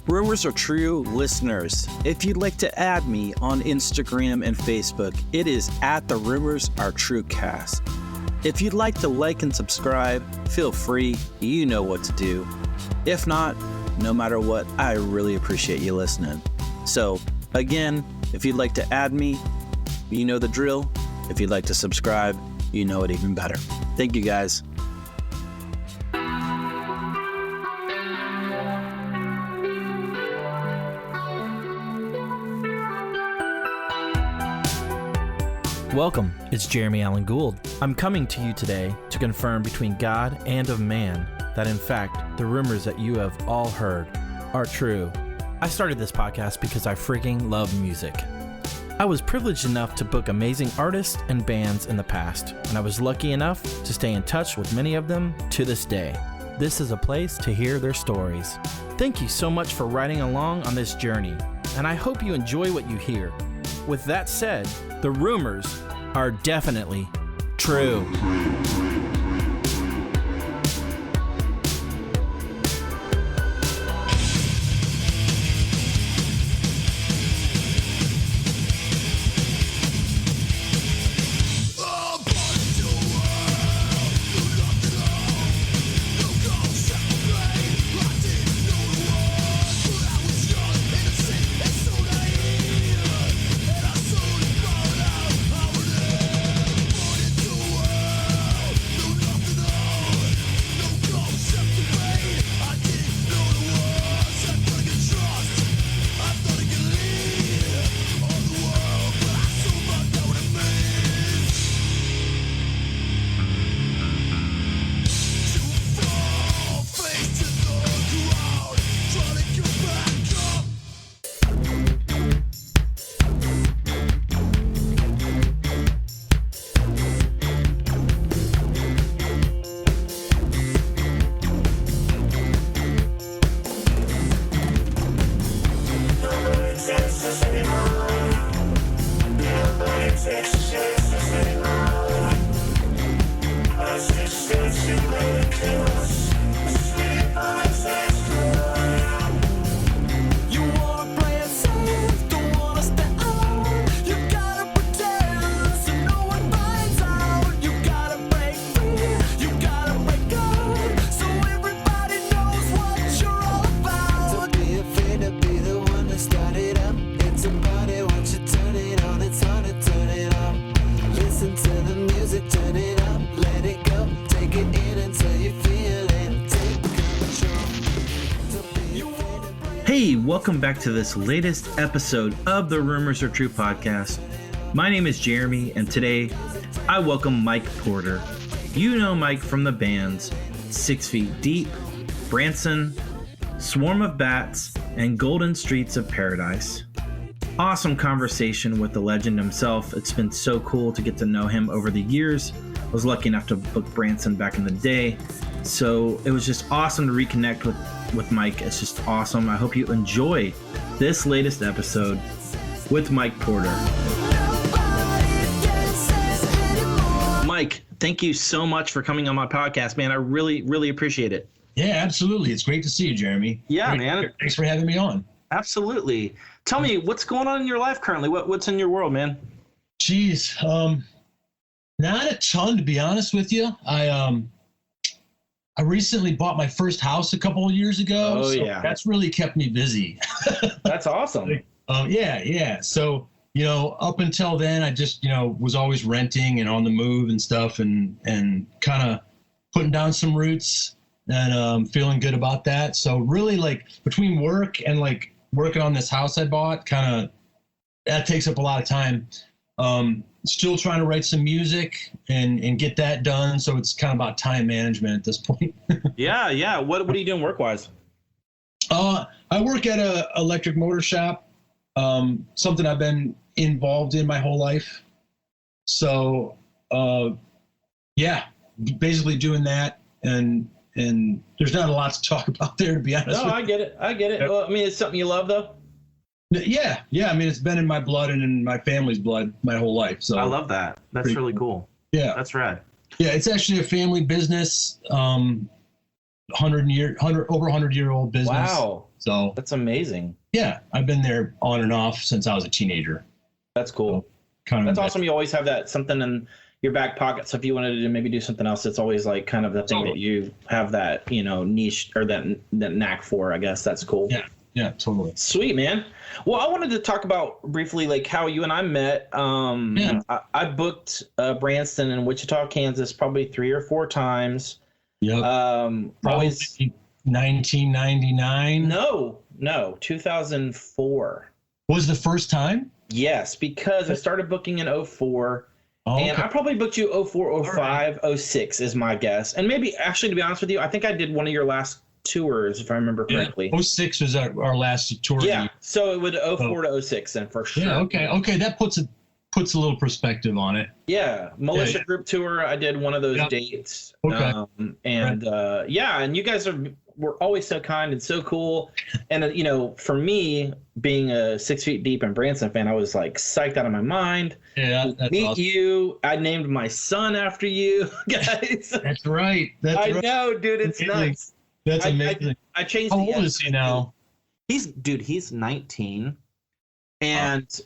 Rumors Are True listeners, if you'd like to add me on Instagram and Facebook, it is at the Rumors Are True Cast. If you'd like to like and subscribe, feel free, you know what to do. If not, no matter what, I really appreciate you listening. So, again, if you'd like to add me, you know the drill. If you'd like to subscribe, you know it even better. Thank you, guys. Welcome, it's Jeremy Allen Gould. I'm coming to you today to confirm between God and of man that in fact, the rumors that you have all heard are true. I started this podcast because I freaking love music. I was privileged enough to book amazing artists and bands in the past, and I was lucky enough to stay in touch with many of them to this day. This is a place to hear their stories. Thank you so much for riding along on this journey, and I hope you enjoy what you hear. With that said, the rumors are definitely true. Hey, welcome back to this latest episode of the Rumors Are True podcast. My name is Jeremy, and today I welcome Mike Porter. You know Mike from the bands 6 Feet Deep, Brandtson, Swarm of Bats, and Golden Streets of Paradise. Awesome conversation with the legend himself. It's been so cool to get to know him over the years. I was lucky enough to book Brandtson back in the day, so it was just awesome to reconnect with Mike. It's just awesome. I hope you enjoy this latest episode with Mike Porter. Mike, thank you so much for coming on my podcast, man. I really, really appreciate it. Yeah, absolutely. It's great to see you, Jeremy. Yeah, man. Thanks for having me on. Absolutely. Tell me, what's going on in your life currently? What's in your world, man? Geez, not a ton, to be honest with you. I recently bought my first house a couple of years ago. Oh, so yeah. That's really kept me busy. That's awesome. Yeah. So, up until then, I just, was always renting and on the move and stuff and kind of putting down some roots and feeling good about that. So really, like, between work and, like, working on this house I bought, that takes up a lot of time. Still trying to write some music and get that done. So it's kind of about time management at this point. Yeah. What are you doing work-wise? I work at a electric motor shop, something I've been involved in my whole life. So, basically doing that. And there's not a lot to talk about there, to be honest. No, I get it. Well, I mean, it's something you love, though. Yeah. I mean, it's been in my blood and in my family's blood my whole life. So I love that. That's really cool. Yeah, that's rad. Yeah, it's actually a family business. 100-year-old business. Wow. So that's amazing. Yeah, I've been there on and off since I was a teenager. That's cool. So, that's awesome. You always have that something in your back pocket. So if you wanted to maybe do something else, it's always like kind of the thing that you have that, niche or that knack for, I guess. That's cool. Yeah, totally. Sweet, man. Well, I wanted to talk about briefly like how you and I met. I booked Brandtson in Wichita, Kansas, probably 3 or 4 times. Yep. Probably 1999. No, 2004 was the first time. Yes, because I started booking in 04. Okay. And I probably booked you 04, 05, 06 is my guess. And maybe, actually, to be honest with you, I think I did one of your last tours, if I remember correctly. 06 was our last tour. Yeah, so it would 04 to 06 then for sure. Yeah, okay. That puts a little perspective on it. Yeah, Militia Group Tour, I did one of those dates. Okay. And you guys were always so kind and so cool. And, for me, being a 6 Feet Deep and Brandtson fan, I was like psyched out of my mind. Yeah, that's Meet awesome. you. I named my son after you, guys. That's right. I know, dude. It's nuts. That's amazing. I changed. How old is he now? He's 19, and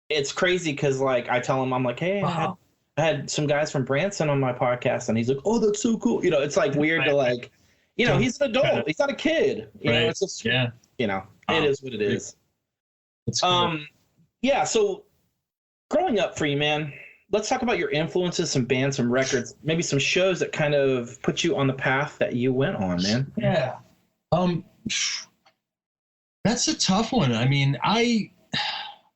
it's crazy because like I tell him, I'm like, hey, I had some guys from Brandtson on my podcast, and he's like, oh, that's so cool. It's like weird to like, he's an adult. He's not a kid. You know, it's just it is what it is. That's cool. Yeah. So growing up for you, man. Let's talk about your influences, some bands, some records, maybe some shows that kind of put you on the path that you went on, man. Yeah. That's a tough one. I mean, I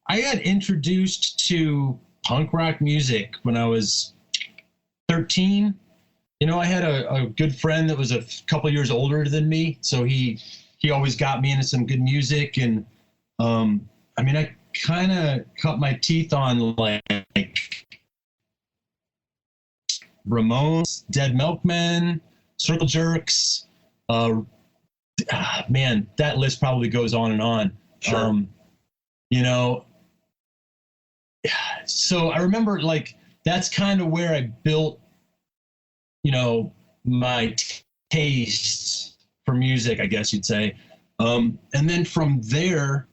got introduced to punk rock music when I was 13. I had a good friend that was a couple years older than me, so he always got me into some good music, and I kind of cut my teeth on like Ramones, Dead Milkmen, Circle Jerks. Man, that list probably goes on and on. Sure. So I remember like that's kind of where I built, my taste for music, I guess you'd say. And then from there,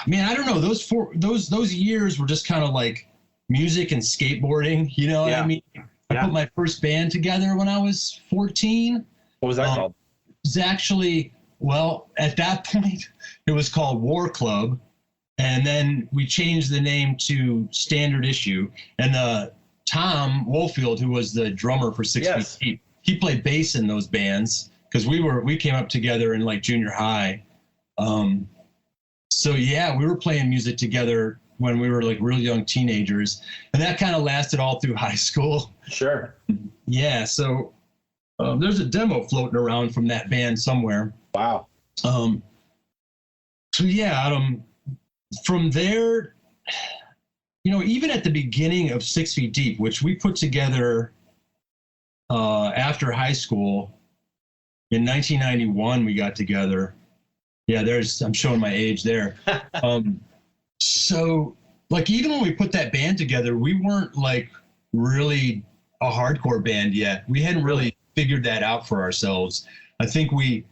man, I don't know. Those years were just kind of like music and skateboarding, what I mean? I put my first band together when I was 14. What was that called? It was actually, at that point, it was called War Club. And then we changed the name to Standard Issue. And Tom Woolfield, who was the drummer for 6 Feet Deep, he played bass in those bands because we came up together in like junior high. So we were playing music together when we were like real young teenagers, and that kind of lasted all through high school. Sure. Yeah. So there's a demo floating around from that band somewhere. Wow. From there, even at the beginning of 6 Feet Deep, which we put together after high school in 1991, we got together. Yeah, I'm showing my age there. So, like, even when we put that band together, we weren't like really a hardcore band yet. We hadn't really figured that out for ourselves. I think we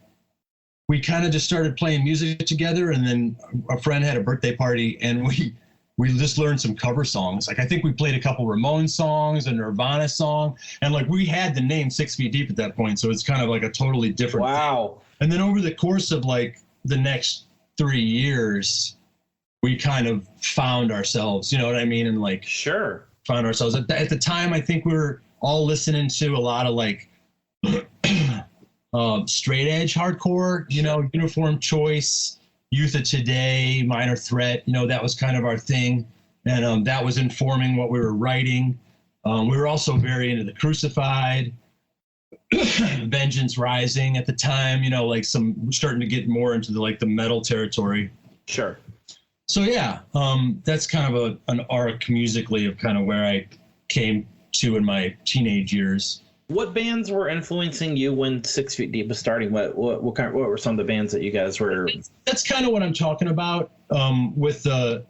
kind of just started playing music together, and then a friend had a birthday party, and we just learned some cover songs. Like, I think we played a couple Ramones songs, a Nirvana song, and like we had the name 6 Feet Deep at that point, so it's kind of like a totally different thing. And then over the course of like the next 3 years, we kind of found ourselves, you know what I mean? And like, found ourselves. At the time, I think we were all listening to a lot of like straight edge hardcore, Uniform Choice, Youth of Today, Minor Threat, that was kind of our thing. And that was informing what we were writing. We were also very into the Crucified, Vengeance Rising at the time, like starting to get more into the metal territory. Sure. So that's kind of an arc musically of kind of where I came to in my teenage years. What bands were influencing you when 6 Feet Deep was starting? What were some of the bands that you guys were? That's kind of what I'm talking about with the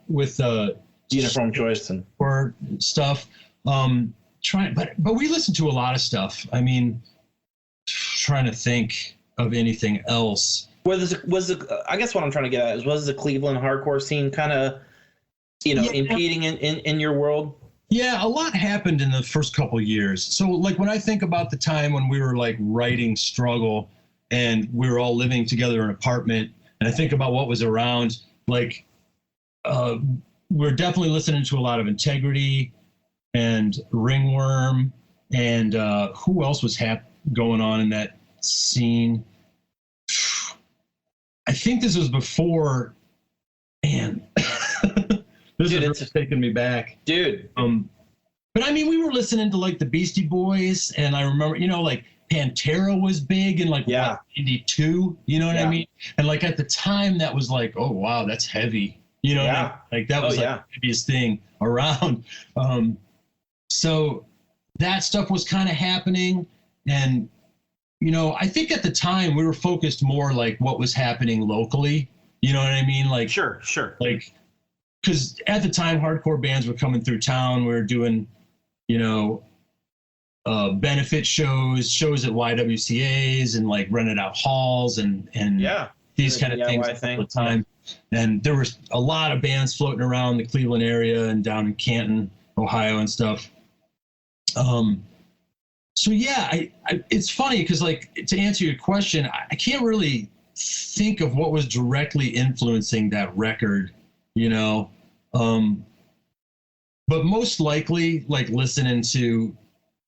Uniform Choice and or stuff. But we listened to a lot of stuff. I mean, trying to think of anything else. I guess what I'm trying to get at is, was the Cleveland hardcore scene kind of, impeding in your world? Yeah, a lot happened in the first couple of years. So like when I think about the time when we were like writing Struggle and we were all living together in an apartment, and I think about what was around, like we're definitely listening to a lot of Integrity and Ringworm, and who else was going on in that scene? I think this was before, man. This is really taking me back, dude. But I mean, we were listening to like the Beastie Boys, and I remember, like Pantera was big in like 92. You know what I mean? And like at the time, that was like, oh wow, that's heavy. You know what I mean? Like that was like the heaviest thing around. So that stuff was kind of happening, and I think at the time we were focused more like what was happening locally. You know what I mean? Like sure. Like, because at the time hardcore bands were coming through town. We were doing, benefit shows at YWCA's and like rented out halls and these kind of things all the time. And there was a lot of bands floating around the Cleveland area and down in Canton, Ohio and stuff. So yeah, it's funny because like to answer your question, I can't really think of what was directly influencing that record. But most likely like listening to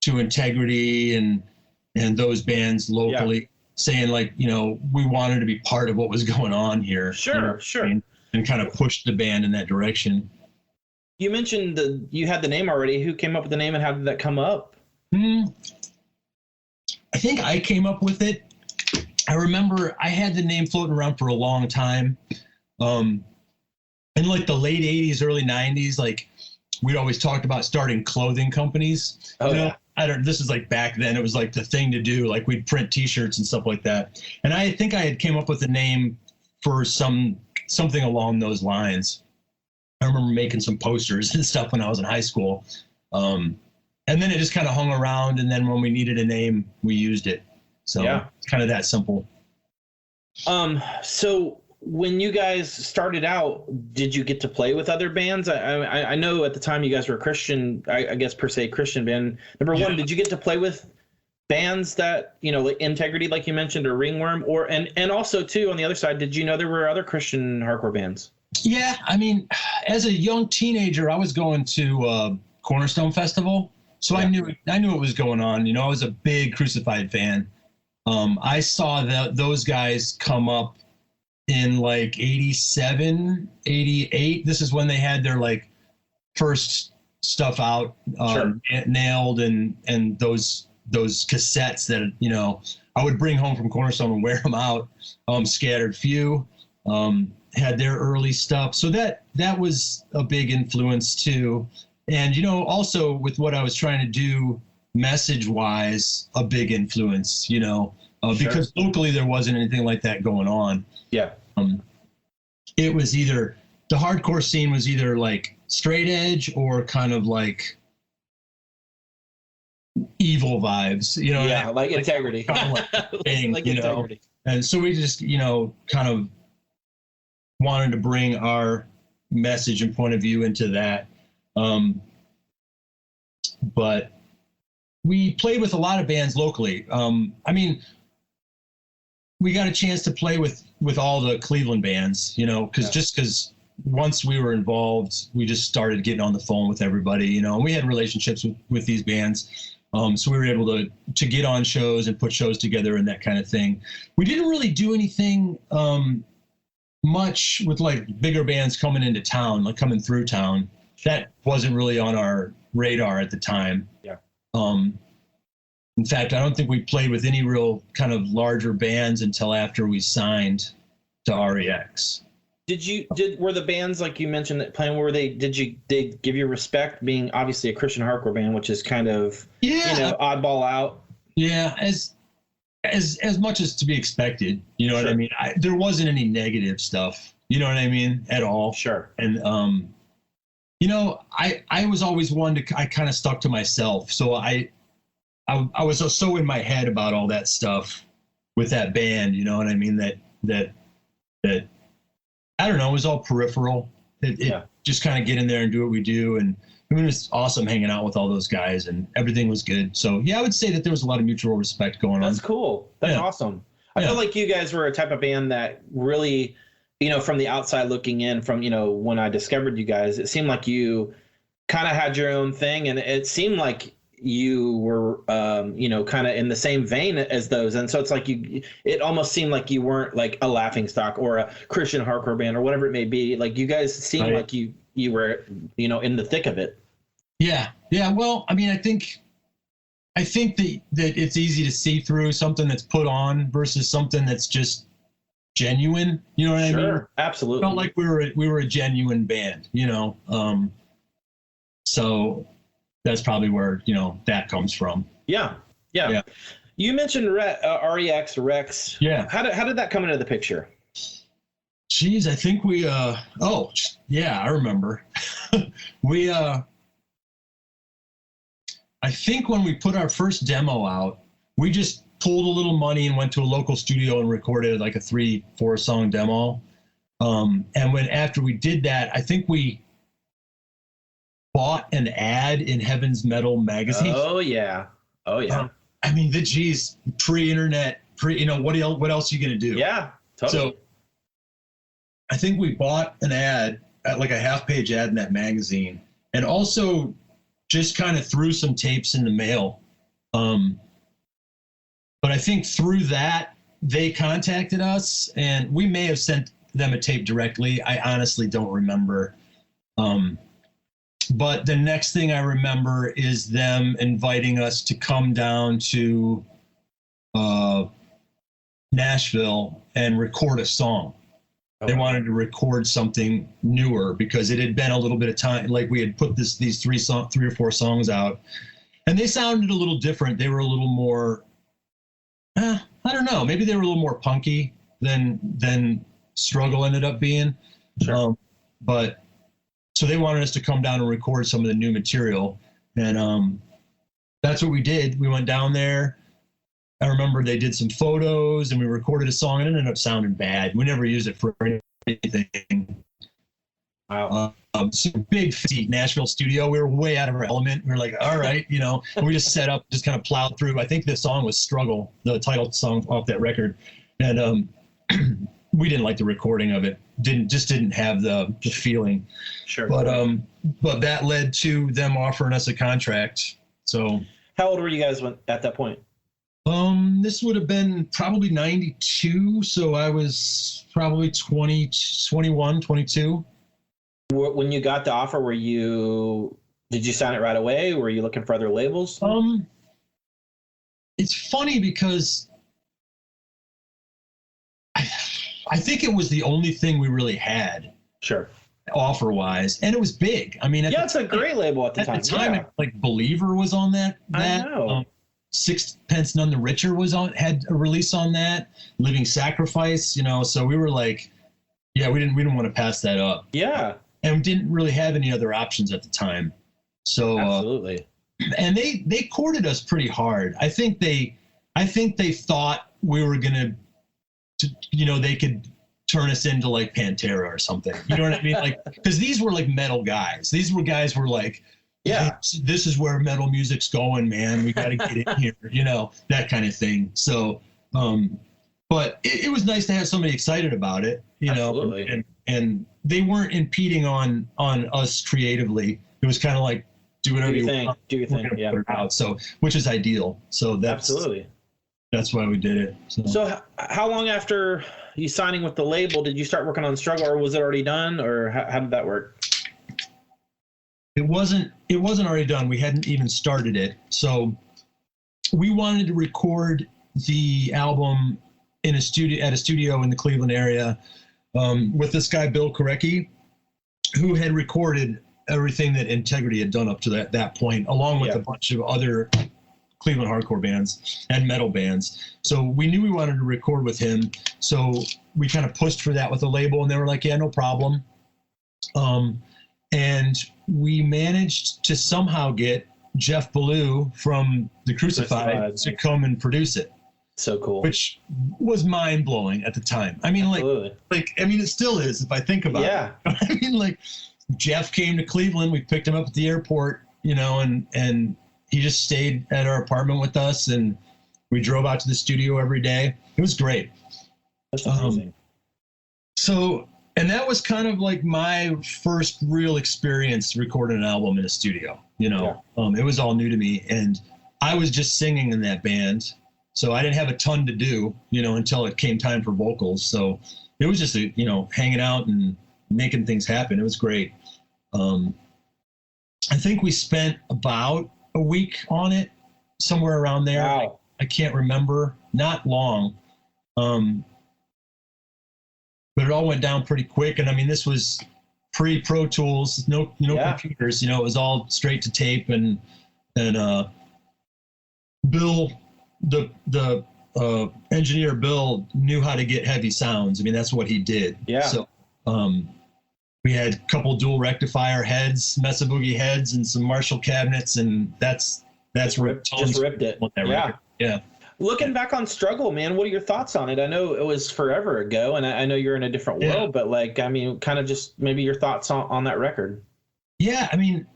Integrity and those bands locally saying like, we wanted to be part of what was going on here. Sure. And kind of pushed the band in that direction. You mentioned you had the name already. Who came up with the name and how did that come up? I think I came up with it. I remember I had the name floating around for a long time. In like the late 80s, early 90s, like we'd always talked about starting clothing companies. This is like back then, it was like the thing to do. Like we'd print t-shirts and stuff like that. And I think I had came up with a name for something along those lines. I remember making some posters and stuff when I was in high school. And then it just kind of hung around. And then when we needed a name, we used it. So it's kind of that simple. So when you guys started out, did you get to play with other bands? I know at the time you guys were a Christian, I guess per se Christian band. Number one, did you get to play with bands that, like Integrity, like you mentioned, or Ringworm, and also too on the other side, did you know there were other Christian hardcore bands? Yeah, I mean, as a young teenager, I was going to Cornerstone Festival, so I knew what was going on. I was a big Crucified fan. I saw those guys come up in like 87, 88. This is when they had their like first stuff out, Nailed and those cassettes that, I would bring home from Cornerstone and wear them out. Scattered Few had their early stuff. So that was a big influence too. And, also with what I was trying to do message wise, a big influence, because locally there wasn't anything like that going on. Yeah. It was either the hardcore scene was either like straight edge or kind of like evil vibes, like Integrity, kind of like thing, like Integrity. And so we just, kind of wanted to bring our message and point of view into that. But we played with a lot of bands locally. I mean, we got a chance to play with all the Cleveland bands, because once we were involved, we just started getting on the phone with everybody, and we had relationships with these bands. So we were able to get on shows and put shows together and that kind of thing. We didn't really do anything much with like bigger bands coming into town, like coming through town. That wasn't really on our radar at the time. Yeah. In fact, I don't think we played with any real kind of larger bands until after we signed to REX. Were the bands like you mentioned that playing, did they give you respect, being obviously a Christian hardcore band, which is kind of oddball out? Yeah, as much as to be expected, what I mean? There wasn't any negative stuff, what I mean, at all. Sure. And I was always one I kind of stuck to myself, so I was so in my head about all that stuff with that band, you know what I mean, that that I don't know, it was all peripheral. It just kind of get in there and do what we do. And it was awesome hanging out with all those guys, and everything was good. So yeah, I would say that there was a lot of mutual respect going on. That's cool. That's awesome. I feel like you guys were a type of band that really, from the outside looking in, from, when I discovered you guys, it seemed like you kind of had your own thing, and it seemed like you were, kind of in the same vein as those. And so it's like it almost seemed like you weren't like a Laughingstock or a Christian hardcore band or whatever it may be. Like you guys seemed like you were, in the thick of it. Yeah. Yeah. Well, I mean, I think that it's easy to see through something that's put on versus something that's just genuine. You know what I mean? Sure. Absolutely. It felt like we were a genuine band, so that's probably where, that comes from. Yeah. You mentioned REX, Rex. Yeah. How did that come into the picture? Geez, I think we, I remember. I think when we put our first demo out, we just pulled a little money and went to a local studio and recorded like a 3-4 song demo. And after we did that, I think we bought an ad in Heaven's Metal magazine. Oh yeah. I mean, pre-internet, what else are you gonna do? Yeah, totally. So I think we bought an ad, like a half-page ad in that magazine, and also just kind of threw some tapes in the mail. But I think through that, they contacted us, and we may have sent them a tape directly. I honestly don't remember. But the next thing I remember is them inviting us to come down to Nashville and record a song. They wanted to record something newer because it had been a little bit of time. Like we had put these 3 or 4 songs out, and they sounded a little different. They were a little more, I don't know. Maybe they were a little more punky than Struggle ended up being. Sure. But so they wanted us to come down and record some of the new material, and that's what we did. We went down there. I remember they did some photos and we recorded a song, and it ended up sounding bad. We never used it for anything. Wow. So big Nashville studio. We were way out of our element. We were like, all right, and we just set up, just kind of plowed through. I think the song was Struggle, the title song off that record. And we didn't like the recording of it. Didn't have the feeling. Sure. But that led to them offering us a contract. So how old were you guys at that point? This would have been probably 92, so I was probably 21, 22. When you got the offer, did you sign it right away? Were you looking for other labels? It's funny because I think it was the only thing we really had. Sure. Offer-wise, and it was big. I mean, it's a great label at the time. At the time, like Believer was on that. I know. Sixpence None the Richer had a release on that. Living Sacrifice, so we were like, we didn't want to pass that up. Yeah. And we didn't really have any other options at the time. So absolutely. And they courted us pretty hard. I think they thought we were gonna, they could turn us into like Pantera or something. You know what I mean? Like, because these were like metal guys. These were guys who were like, yeah, this is where metal music's going, man. We got to get in here, that kind of thing. So, but it was nice to have somebody excited about it, Absolutely. and they weren't impeding on us creatively. It was kind of like, do whatever you want. Do your thing. Yeah. Put it out. So, which is ideal. So absolutely. That's why we did it. So how long after you signing with the label did you start working on Struggle, or was it already done, or how did that work? It wasn't already done. We hadn't even started it. So we wanted to record the album at a studio in the Cleveland area with this guy, Bill Korecki, who had recorded everything that Integrity had done up to that point, along with a bunch of other Cleveland hardcore bands and metal bands. So we knew we wanted to record with him. So we kind of pushed for that with the label, and they were like, yeah, no problem. And we managed to somehow get Jeff Ballou from The Crucified to come and produce it. So cool. Which was mind blowing at the time. I mean, Absolutely. it still is if I think about it. I mean, like Jeff came to Cleveland, we picked him up at the airport, and he just stayed at our apartment with us, and we drove out to the studio every day. It was great. That's amazing. And that was kind of like my first real experience recording an album in a studio, It was all new to me, and I was just singing in that band. So I didn't have a ton to do, until it came time for vocals. So it was just, hanging out and making things happen. It was great. I think we spent about a week on it, somewhere around there. Wow. I can't remember. Not long. But it all went down pretty quick. And I mean, this was pre-Pro Tools, no computers, it was all straight to tape, and Bill, the engineer Bill, knew how to get heavy sounds. I mean, that's what he did. Yeah. So we had a couple dual rectifier heads, Mesa Boogie heads, and some Marshall cabinets, and that's where just ripped it. Yeah. Looking back on Struggle, man, what are your thoughts on it? I know it was forever ago, and I know you're in a different world, but kind of just maybe your thoughts on that record. Yeah, I mean,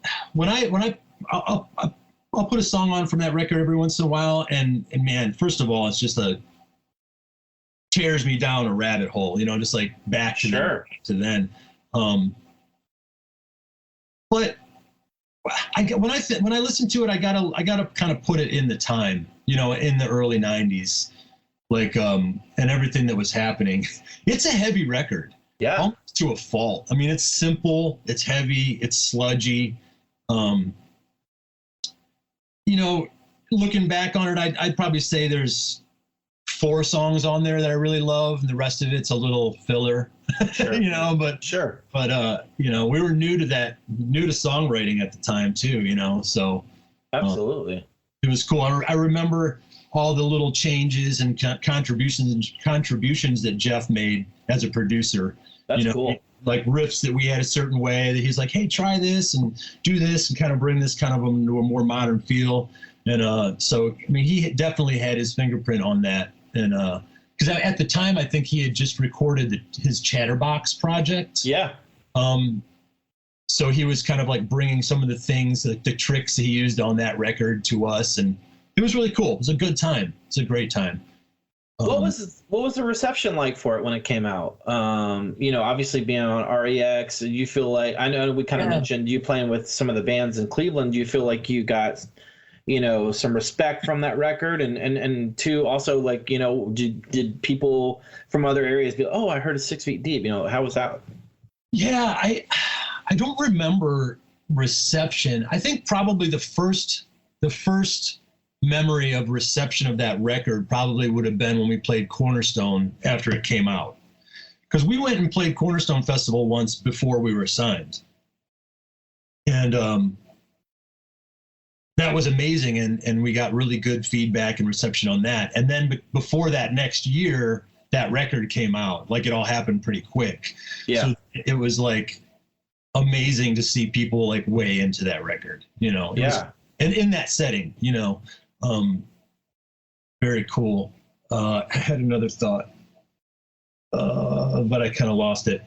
I'll put a song on from that record every once in a while, and man, first of all, it's just tears me down a rabbit hole, just like back to then. But when I listen to it, I gotta kind of put it in the time, in the early 90s, and everything that was happening. It's a heavy record. Yeah. Almost to a fault. I mean, it's simple, it's heavy, it's sludgy. Looking back on it, I'd probably say there's 4 songs on there that I really love, and the rest of it's a little filler. Sure. But we were new to songwriting at the time too, so absolutely. It was cool. I remember all the little changes and contributions that Jeff made as a producer. That's cool. Like riffs that we had a certain way that he's like, hey, try this and do this and kind of bring this kind of into a more modern feel. And so, I mean, he definitely had his fingerprint on that. And because at the time, I think he had just recorded his Chatterbox project. Yeah. So he was kind of like bringing some of the things, the tricks he used on that record to us. And it was really cool. It was a good time. It's a great time. What was the reception like for it when it came out? Obviously being on REX, you feel like, I know we kind of mentioned you playing with some of the bands in Cleveland. Do you feel like you got, some respect from that record? And two, also like, did people from other areas be, oh, I heard it's 6 Feet Deep. How was that? Yeah, I don't remember reception. I think probably the first memory of reception of that record probably would have been when we played Cornerstone after it came out. Because we went and played Cornerstone Festival once before we were signed. And that was amazing, and we got really good feedback and reception on that. And then before that, next year, that record came out. Like, it all happened pretty quick. Yeah. So it was like amazing to see people like way into that record, and in that setting, very cool. I had another thought, but I kind of lost it.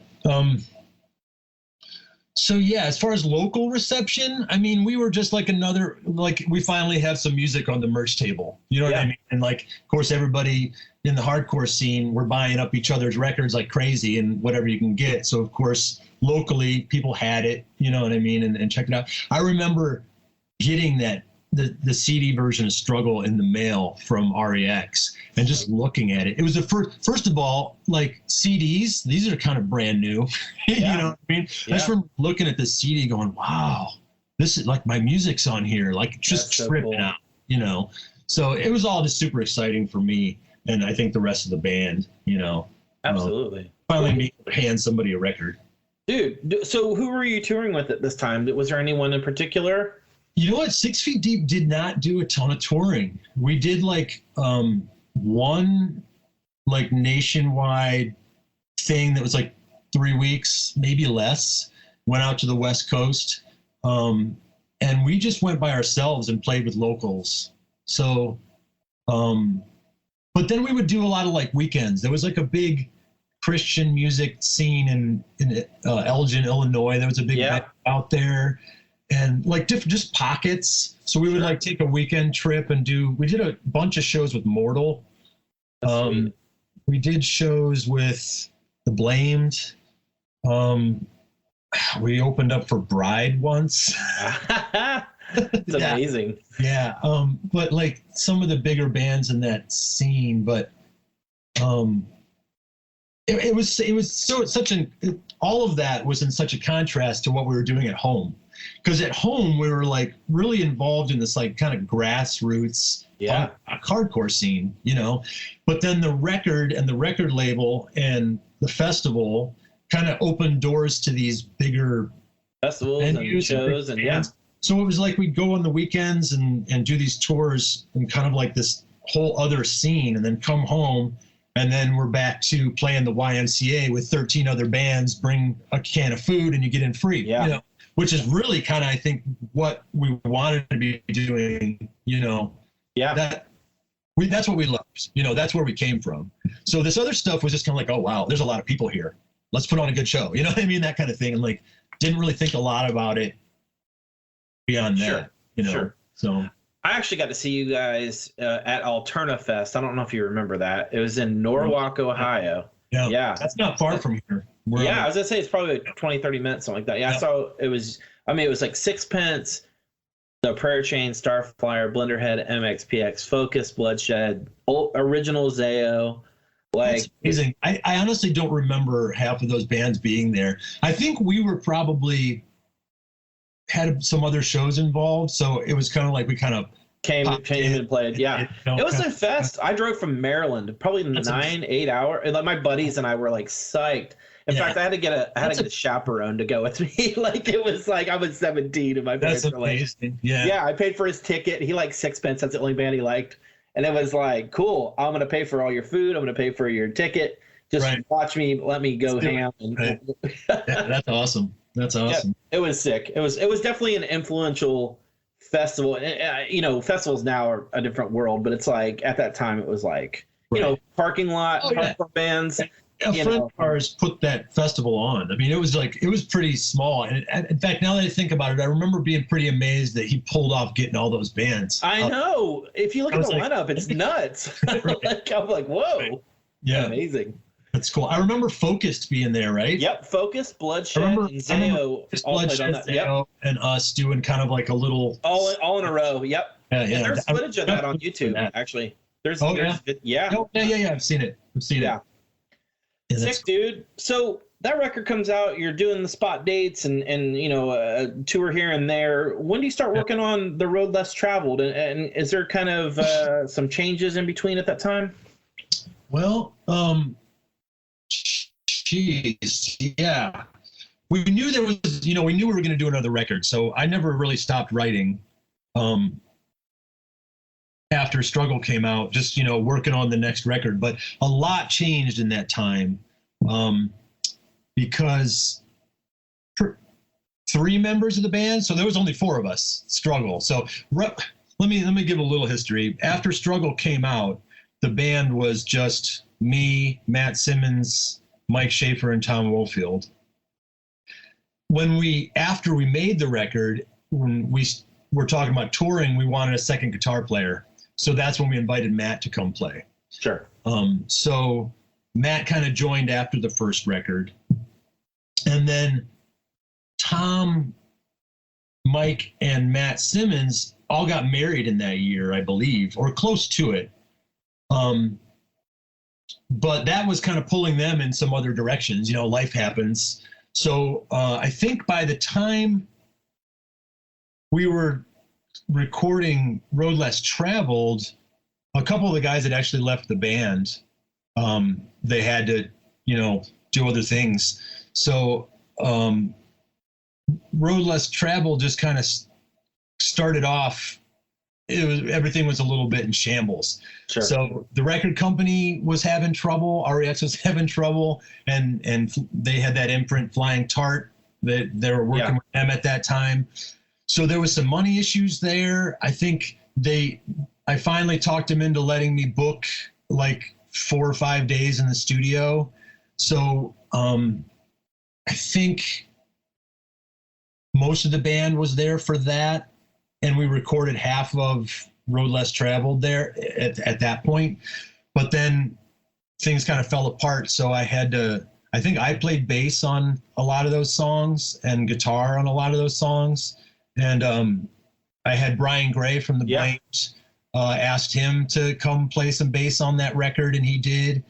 So yeah, as far as local reception, I mean, we were just like we finally have some music on the merch table, what I mean? And like, of course, everybody in the hardcore scene, we're buying up each other's records like crazy and whatever you can get. So of course, locally, people had it, you know what I mean? And check it out. I remember getting the CD version of Struggle in the mail from REX and just looking at it. It was the first of all, like CDs, these are kind of brand new. You know what I mean? Yeah. I just remember looking at the CD going, wow, this is like my music's on here, like just tripping out, So it was all just super exciting for me. And I think the rest of the band, Absolutely. Finally being able to hand somebody a record. Dude, so who were you touring with at this time? Was there anyone in particular? You know what? 6 Feet Deep did not do a ton of touring. We did like one like nationwide thing that was like 3 weeks, maybe less. Went out to the West Coast, and we just went by ourselves and played with locals. So, but But then we would do a lot of like weekends. There was like a big Christian music scene in Elgin, Illinois. There was a big band out there, and like different just pockets. So we would like take a weekend trip and we did a bunch of shows with Mortal. We did shows with The Blamed. We opened up for Bride once. It's amazing. Yeah. But like some of the bigger bands in that scene, but it was all of that was in such a contrast to what we were doing at home. Because at home we were like really involved in this like kind of grassroots hardcore scene, you know. But then the record and the record label and the festival kind of opened doors to these bigger festivals and shows and So it was like we'd go on the weekends and do these tours and kind of like this whole other scene, and then come home, and then we're back to playing the YMCA with 13 other bands, bring a can of food and you get in free. Yeah. You know, which is really kind of, I think, what we wanted to be doing, you know. Yeah. That's what we loved. You know, that's where we came from. So this other stuff was just kind of like, oh, wow, there's a lot of people here. Let's put on a good show. You know what I mean? That kind of thing. And like, didn't really think a lot about it beyond that, you know. Sure. So I actually got to see you guys at Alterna Fest. I don't know if you remember that. It was in Norwalk, Ohio. Yeah. That's not far from here. I was gonna say it's probably like 20, 30 minutes, something like that. Yeah. So it was like Sixpence, The Prayer Chain, Starflyer, Blenderhead, MXPX, Focus, Bloodshed, Original Zao. Like, that's amazing. I honestly don't remember half of those bands being there. I think we were probably had some other shows involved, so it was kind of like we kind of came and played. Yeah, it was a fest. I drove from Maryland, probably 8 hours. And like my buddies and I were like psyched. In fact, I had to get a chaperone to go with me. Like it was like I was 17 and my parents were like, yeah, I paid for his ticket. He liked Sixpence. That's the only band he liked. And it was like, cool, I'm going to pay for all your food. I'm going to pay for your ticket. Just watch me, let me go ham. And that's awesome. That's awesome. Yeah, it was sick. It was definitely an influential festival. You know, festivals now are a different world, but it's like at that time it was like, you know, parking lot, hardcore bands. A friend of ours put that festival on. I mean, it was pretty small. And in fact, now that I think about it, I remember being pretty amazed that he pulled off getting all those bands. I know. If you look at the lineup, it's nuts. Like, I'm like, whoa. Yeah. Amazing. That's cool. I remember Focused being there, right? Yep. Focus, Bloodshed, and Zao all played on that. Zao and us doing kind of like a little... All in a row. Yep. Yeah. There's footage of that on YouTube, actually. There's yeah. I've seen it. Yeah. Sick, dude. So that record comes out, you're doing the spot dates and you know, a tour here and there. When do you start working on The Road Less Traveled? And is there kind of some changes in between at that time? Well, yeah. We knew there was, you know, we knew we were going to do another record. So I never really stopped writing after Struggle came out, just, you know, working on the next record. But a lot changed in that time because three members of the band, so there was only four of us, Struggle. So let me give a little history. After Struggle came out, the band was just me, Matt Simmons, Mike Schaefer, and Tom Woolfield. After we made the record, when we were talking about touring, we wanted a second guitar player. So that's when we invited Matt to come play. Sure. So Matt kind of joined after the first record. And then Tom, Mike, and Matt Simmons all got married in that year, I believe, or close to it. But that was kind of pulling them in some other directions. You know, life happens. So I think by the time we were recording Road Less Traveled, a couple of the guys had actually left the band. They had to, you know, do other things. So Road Less Traveled just kind of started off. Everything was a little bit in shambles. Sure. So the record company was having trouble. REX was having trouble, and they had that imprint Flying Tart that they were working with them at that time. So there was some money issues there. I think I finally talked them into letting me book like 4 or 5 days in the studio. So I think most of the band was there for that, and we recorded half of Road Less Traveled there at that point. But then things kind of fell apart, so I think I played bass on a lot of those songs and guitar on a lot of those songs. And I had Brian Gray from the Blames, asked him to come play some bass on that record, and he did.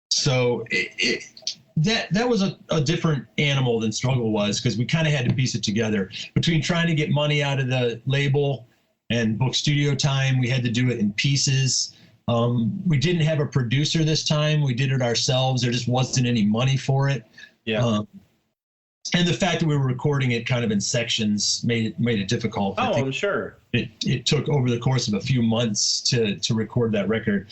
So that was a different animal than Struggle was, because we kind of had to piece it together. Between trying to get money out of the label and book studio time, we had to do it in pieces. We didn't have a producer this time. We did it ourselves. There just wasn't any money for it. Yeah. And the fact that we were recording it kind of in sections made it difficult. Oh, I'm sure. It took over the course of a few months to record that record.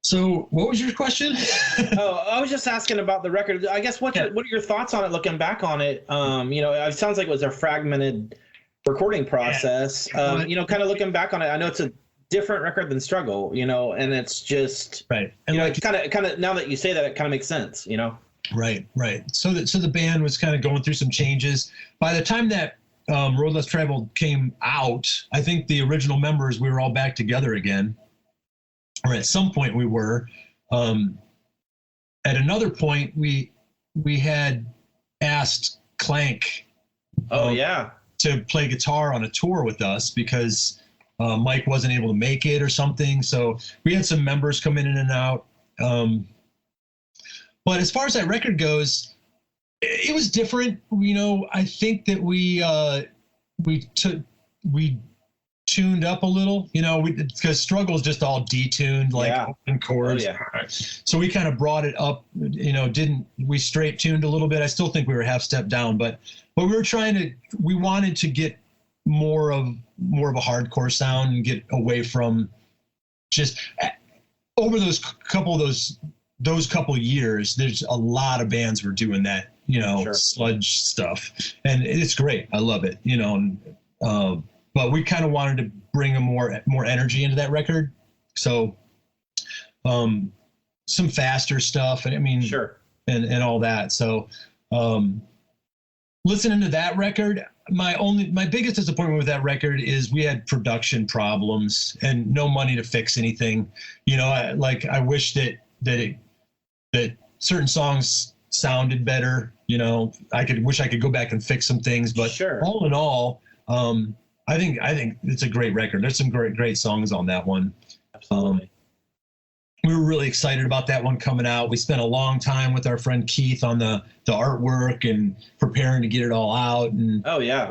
So what was your question? I was just asking about the record. I guess what are your thoughts on it, looking back on it? It sounds like it was a fragmented recording process. Kind of looking back on it, I know it's a different record than Struggle, and it's just right. And kind of now that you say that, it kind of makes sense, Right. So the band was kind of going through some changes. By the time that Road Less Traveled came out, I think the original members, we were all back together again, or at some point we were. At another point, we had asked Clank to play guitar on a tour with us, because Mike wasn't able to make it or something. So we had some members come in and out. But as far as that record goes, it was different. I think that we tuned up a little, because Struggle is just all detuned, like open chords. Oh, yeah. So we kind of brought it up, we straight tuned a little bit. I still think we were half step down, but we wanted to get more of a hardcore sound and get away from just over those couple years. There's a lot of bands were doing that, Sure. sludge stuff, and it's great. I love it, but we kind of wanted to bring a more energy into that record. So, some faster stuff, and sure, and all that. So, listening to that record, my biggest disappointment with that record is we had production problems and no money to fix anything. I wish that certain songs sounded better. Wish I could go back and fix some things, but sure. All in all, I think it's a great record. There's some great songs on that one. Absolutely. We were really excited about that one coming out. We spent a long time with our friend Keith on the artwork and preparing to get it all out. And oh yeah,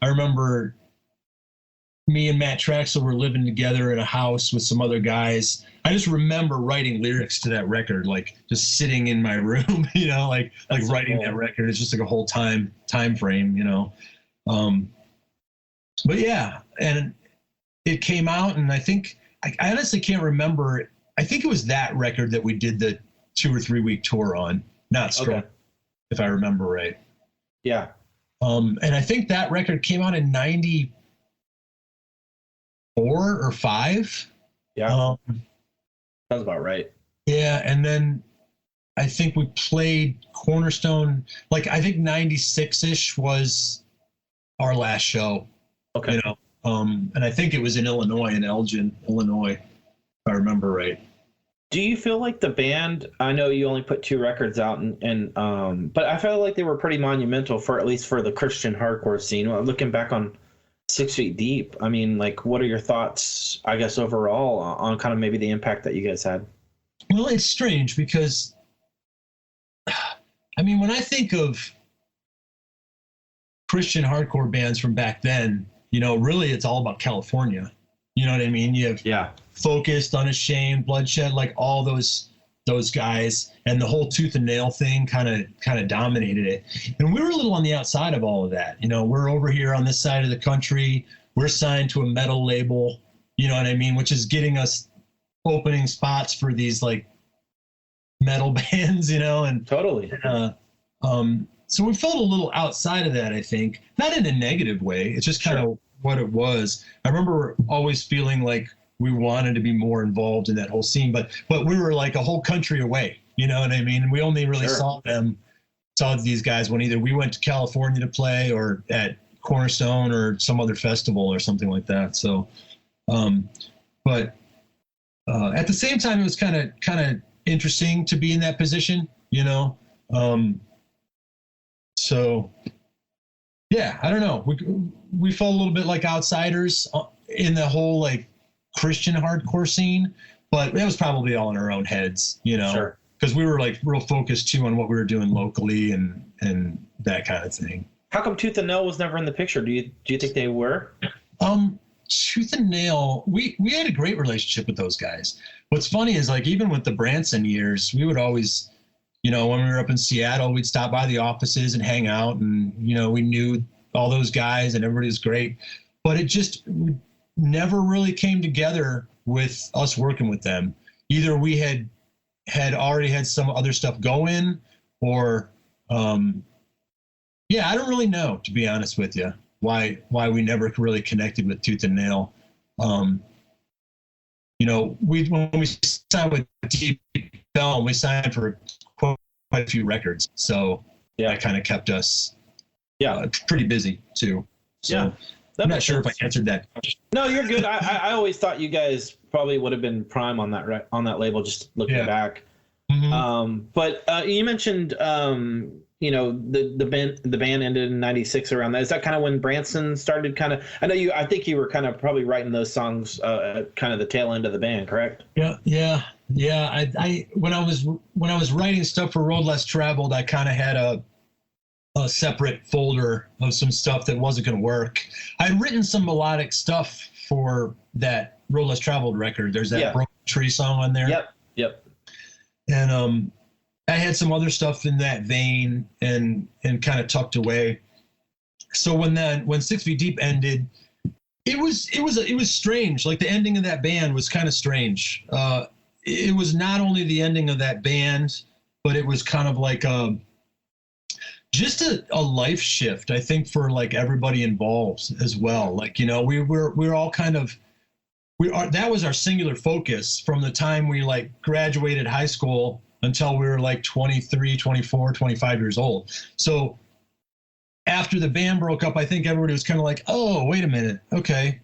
I remember me and Matt Traxel were living together in a house with some other guys. I just remember writing lyrics to that record, like just sitting in my room, like writing that record. It's just like a whole time frame, But yeah, and it came out, and I think I honestly can't remember. I think it was that record that we did the 2 or 3 week tour on, not Struggle, if I remember right. Yeah. And I think that record came out in 94 or 5. Yeah. Sounds about right. Yeah, and then I think we played Cornerstone, I think 96-ish was our last show. Okay. And I think it was in Illinois, in Elgin, Illinois, if I remember right. Do you feel like the band, I know you only put 2 records out, but I felt like they were pretty monumental at least for the Christian hardcore scene. Looking back on 6 Feet Deep, what are your thoughts, I guess, overall on kind of maybe the impact that you guys had? Well, it's strange because, when I think of Christian hardcore bands from back then, really it's all about California. You know what I mean? You have Focused, Unashamed, Bloodshed, all those guys, and the whole Tooth and Nail thing kind of dominated it. And we were a little on the outside of all of that. We're over here on this side of the country. We're signed to a metal label, which is getting us opening spots for these metal bands, and totally. So we felt a little outside of that, I think, not in a negative way. It's just kind of what it was. I remember always feeling like we wanted to be more involved in that whole scene, but we were like a whole country away, you know what I mean? And we only really saw these guys when either we went to California to play or at Cornerstone or some other festival or something like that. So, but at the same time, it was kind of interesting to be in that position, you know? So yeah, I don't know. We felt a little bit like outsiders in the whole like Christian hardcore scene, but that was probably all in our own heads, you know? Sure. Because we were like real focused too on what we were doing locally and that kind of thing. How come Tooth and Nail was never in the picture? Do you think they were? Tooth and Nail, we had a great relationship with those guys. What's funny is like even with the Brandtson years, we would always, you know, when we were up in Seattle, we'd stop by the offices and hang out, and you know, we knew all those guys and everybody was great. But it just never really came together with us working with them. Either we had already had some other stuff going, or yeah, I don't really know, to be honest with you, why we never really connected with Tooth and Nail. You know, when we signed with Deep Elm, we signed for quite a few records, so that kind of kept us pretty busy too. So yeah, I'm not sure if I answered that. No, you're good. I always thought you guys probably would have been prime on that label, just looking back. Mm-hmm. But you mentioned you know, the band ended in '96 around that. Is that kind of when Brandtson started? I think you were kind of probably writing those songs at kind of the tail end of the band, correct? Yeah. I when I was writing stuff for Road Less Traveled, I kind of had a separate folder of some stuff that wasn't going to work. I'd written some melodic stuff for that Road Less Traveled record. There's that Broken Tree song on there. Yep. And I had some other stuff in that vein and kind of tucked away. So when 6 Feet Deep ended, it was strange. Like the ending of that band was kind of strange. It was not only the ending of that band, but it was kind of like just a life shift, I think, for like everybody involved as well. Like, you know, we're all kind of, that was our singular focus from the time we like graduated high school until we were like 23, 24, 25 years old. So after the band broke up, I think everybody was kind of like, oh, wait a minute. Okay.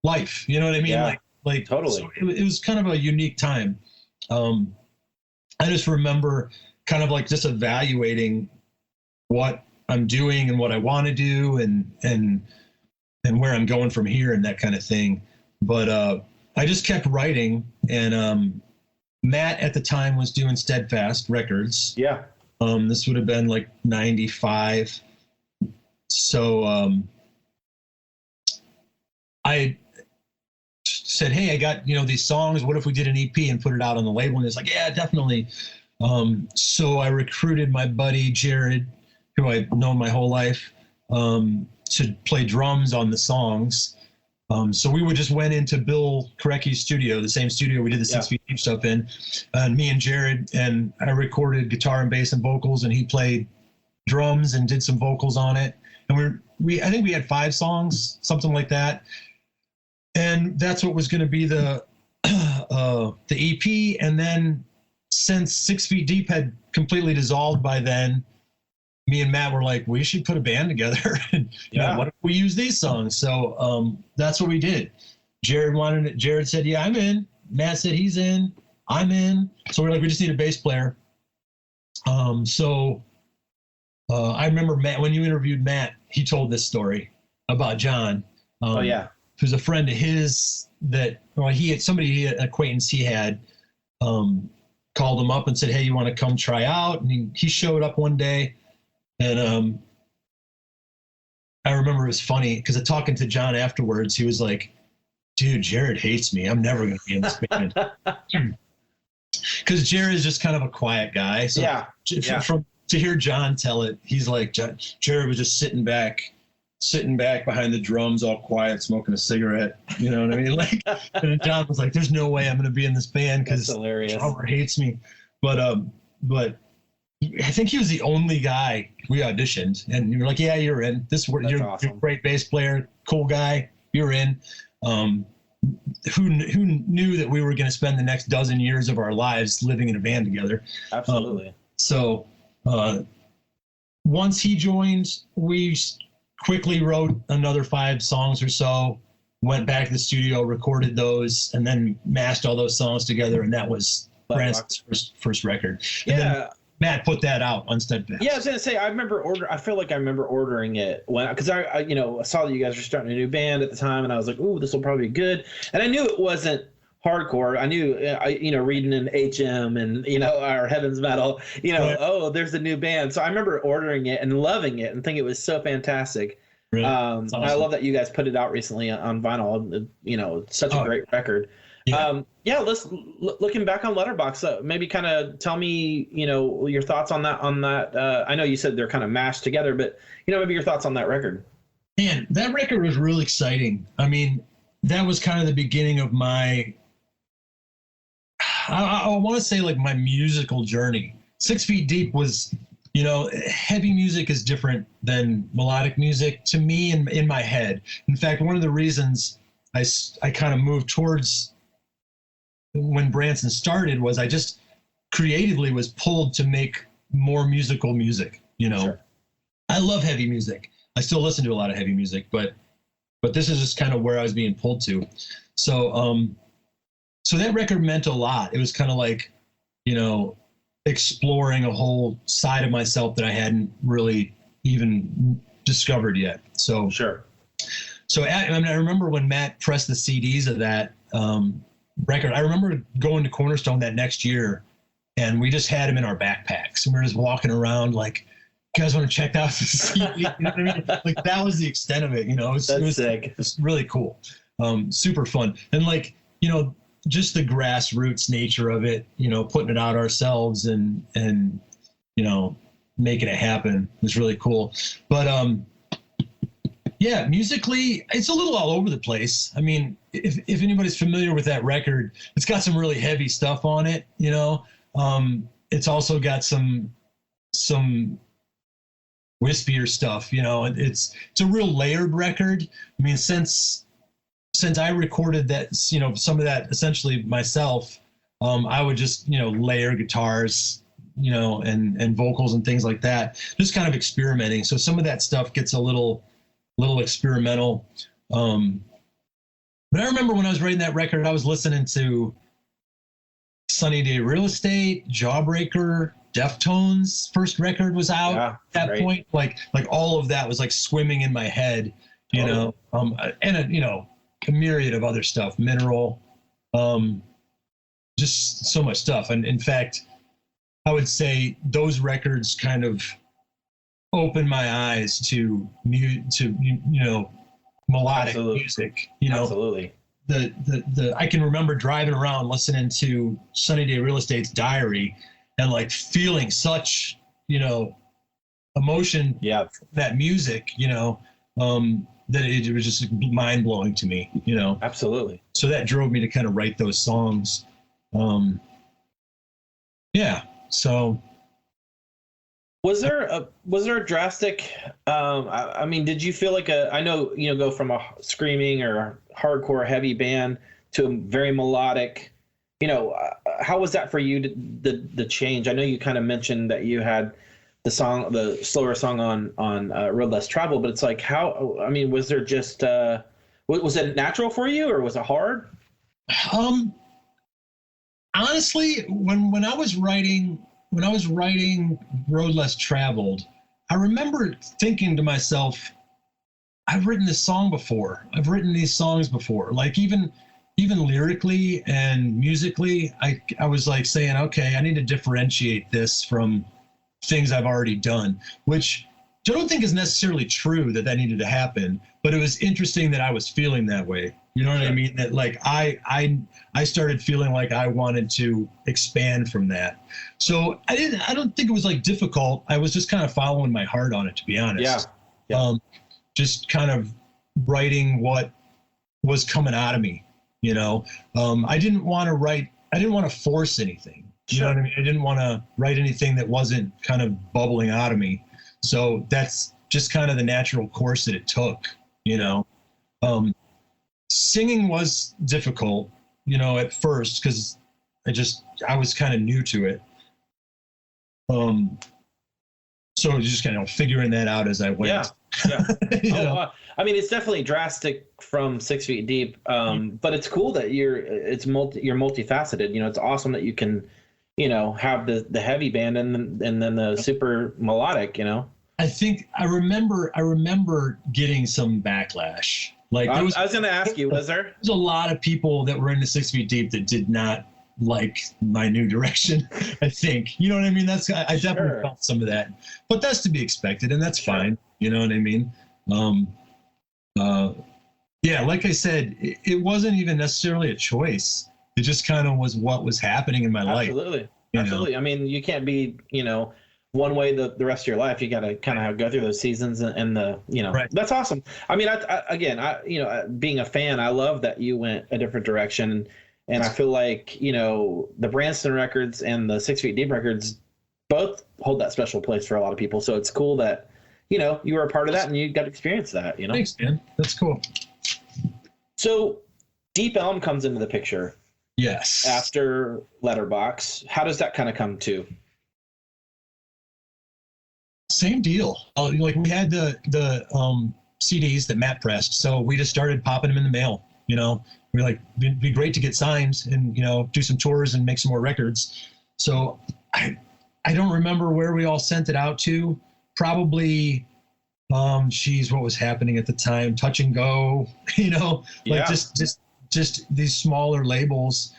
Life. You know what I mean? Yeah, like totally. So it was kind of a unique time. I just remember kind of like just evaluating what I'm doing and what I want to do and where I'm going from here and that kind of thing. But I just kept writing, and Matt at the time was doing Steadfast Records. Yeah. This would have been like 95. So I said, hey, I got, you know, these songs. What if we did an EP and put it out on the label? And it's like, yeah, definitely. So I recruited my buddy Jared, who I've known my whole life, to play drums on the songs. So we just went into Bill Korecki's studio, the same studio we did the 6 Feet Deep stuff in, and me and Jared, and I recorded guitar and bass and vocals, and he played drums and did some vocals on it. And I think we had 5 songs, something like that. And that's what was going to be the EP. And then since 6 Feet Deep had completely dissolved by then, me and Matt were like, we should put a band together. And you know, what if we use these songs? So that's what we did. Jared wanted it. Jared said, yeah, I'm in. Matt said he's in. I'm in. So we're like, we just need a bass player. So I remember Matt, when you interviewed Matt, he told this story about John. Who's a friend of his that, well, an acquaintance he had, called him up and said, hey, you want to come try out? And he showed up one day. And I remember it was funny because talking to John afterwards, he was like, dude, Jared hates me. I'm never going to be in this band. Because Jared is just kind of a quiet guy. So to hear John tell it, he's like, Jared was just sitting back behind the drums, all quiet, smoking a cigarette. You know what I mean? Like, and John was like, there's no way I'm going to be in this band because Drummer hates me. But I think he was the only guy we auditioned, and you were like, yeah, you're in. You're awesome. You're a great bass player, cool guy, you're in. who knew that we were going to spend the next dozen years of our lives living in a van together. Absolutely. So once he joined, we quickly wrote another 5 songs or so, went back to the studio, recorded those, and then mashed all those songs together, and that was Brandtson's first record. And then Matt put that out on Steadfast. Yeah, I was gonna say I feel like I remember ordering it because I saw that you guys were starting a new band at the time, and I was like, ooh, this will probably be good. And I knew it wasn't hardcore. I knew, reading in HM and our Heaven's Metal, oh, there's a new band. So I remember ordering it and loving it and thinking it was so fantastic. Really? Awesome. I love that you guys put it out recently on vinyl. Such a great record. Yeah. Let's looking back on Letterboxd, maybe kind of tell me, your thoughts on that. I know you said they're kind of mashed together, but maybe your thoughts on that record. Man, that record was really exciting. I mean, that was kind of the beginning of my, I want to say, like, my musical journey. 6 Feet Deep was, heavy music is different than melodic music to me in my head. In fact, one of the reasons I kind of moved towards when Brandtson started was I just creatively was pulled to make more musical music. Sure. I love heavy music. I still listen to a lot of heavy music, but this is just kind of where I was being pulled to. So that record meant a lot. It was kind of like, exploring a whole side of myself that I hadn't really even discovered yet. So sure. So I remember when Matt pressed the CDs of that record. I remember going to Cornerstone that next year, and we just had them in our backpacks, and we were just walking around like, "You guys want to check out the CD?" You know what I mean? Like, that was the extent of it. It was sick. It was really cool, super fun, and just the grassroots nature of it. Putting it out ourselves and making it happen was really cool. But yeah, musically, it's a little all over the place. I mean, if anybody's familiar with that record, it's got some really heavy stuff on it. It's also got some wispier stuff. It's a real layered record. I mean, since I recorded that, some of that essentially myself, I would just layer guitars, and vocals and things like that, just kind of experimenting. So some of that stuff gets a little experimental. But I remember when I was writing that record, I was listening to Sunny Day Real Estate, Jawbreaker, Deftones' first record was out at that point. Like all of that was like swimming in my head, and a myriad of other stuff, Mineral, just so much stuff. And in fact, I would say those records kind of opened my eyes to melodic music. Absolutely. I can remember driving around listening to Sunny Day Real Estate's Diary and like feeling such emotion. Yeah. That music. That it was just mind blowing to me. Absolutely. So that drove me to kind of write those songs. Yeah. So. Was there a drastic? I mean, did you feel like I know go from a screaming or hardcore heavy band to a very melodic? How was that for you? The change? I know you kind of mentioned that you had the slower song on Road Less Traveled, but it's like how? I mean, was there just was it natural for you, or was it hard? Honestly, when I was writing Road Less Traveled, I remember thinking to myself, I've written this song before. I've written these songs before. Like even lyrically and musically, I was like saying, okay, I need to differentiate this from things I've already done, which I don't think is necessarily true that needed to happen, but it was interesting that I was feeling that way. You know what I mean? That like I started feeling like I wanted to expand from that. So I don't think it was like difficult. I was just kind of following my heart on it, to be honest. Yeah. Just kind of writing what was coming out of me. I didn't want to force anything. You know what I mean? I didn't want to write anything that wasn't kind of bubbling out of me. So that's just kind of the natural course that it took, Singing was difficult, at first, because I was kind of new to it. So just kind of figuring that out as I went. Yeah. I mean, it's definitely drastic from 6 Feet Deep, but it's cool that you're multifaceted. It's awesome that you can, have the heavy band and then the super melodic. I think I remember getting some backlash. Like I was going to ask you, was there? There's a lot of people that were into 6 Feet Deep that did not like my new direction. I think, you know what I mean? I definitely felt some of that, but that's to be expected, and that's fine. You know what I mean? Yeah, like I said, it wasn't even necessarily a choice. It just kind of was what was happening in my life. Absolutely. I mean, you can't be, one way the rest of your life. You got to kind of go through those seasons and Right. That's awesome. I mean, I being a fan, I love that you went a different direction. And I feel like, the Brandtson records and the 6 Feet Deep records both hold that special place for a lot of people. So it's cool that, you were a part of that and you got to experience that, Thanks, man. That's cool. So Deep Elm comes into the picture. Yes. After Letterbox. How does that kind of come to? Same deal. Like we had the CDs that Matt pressed. So we just started popping them in the mail, We're like, it'd be great to get signed and, do some tours and make some more records. So I don't remember where we all sent it out to. Probably, what was happening at the time? Touch and Go, just these smaller labels.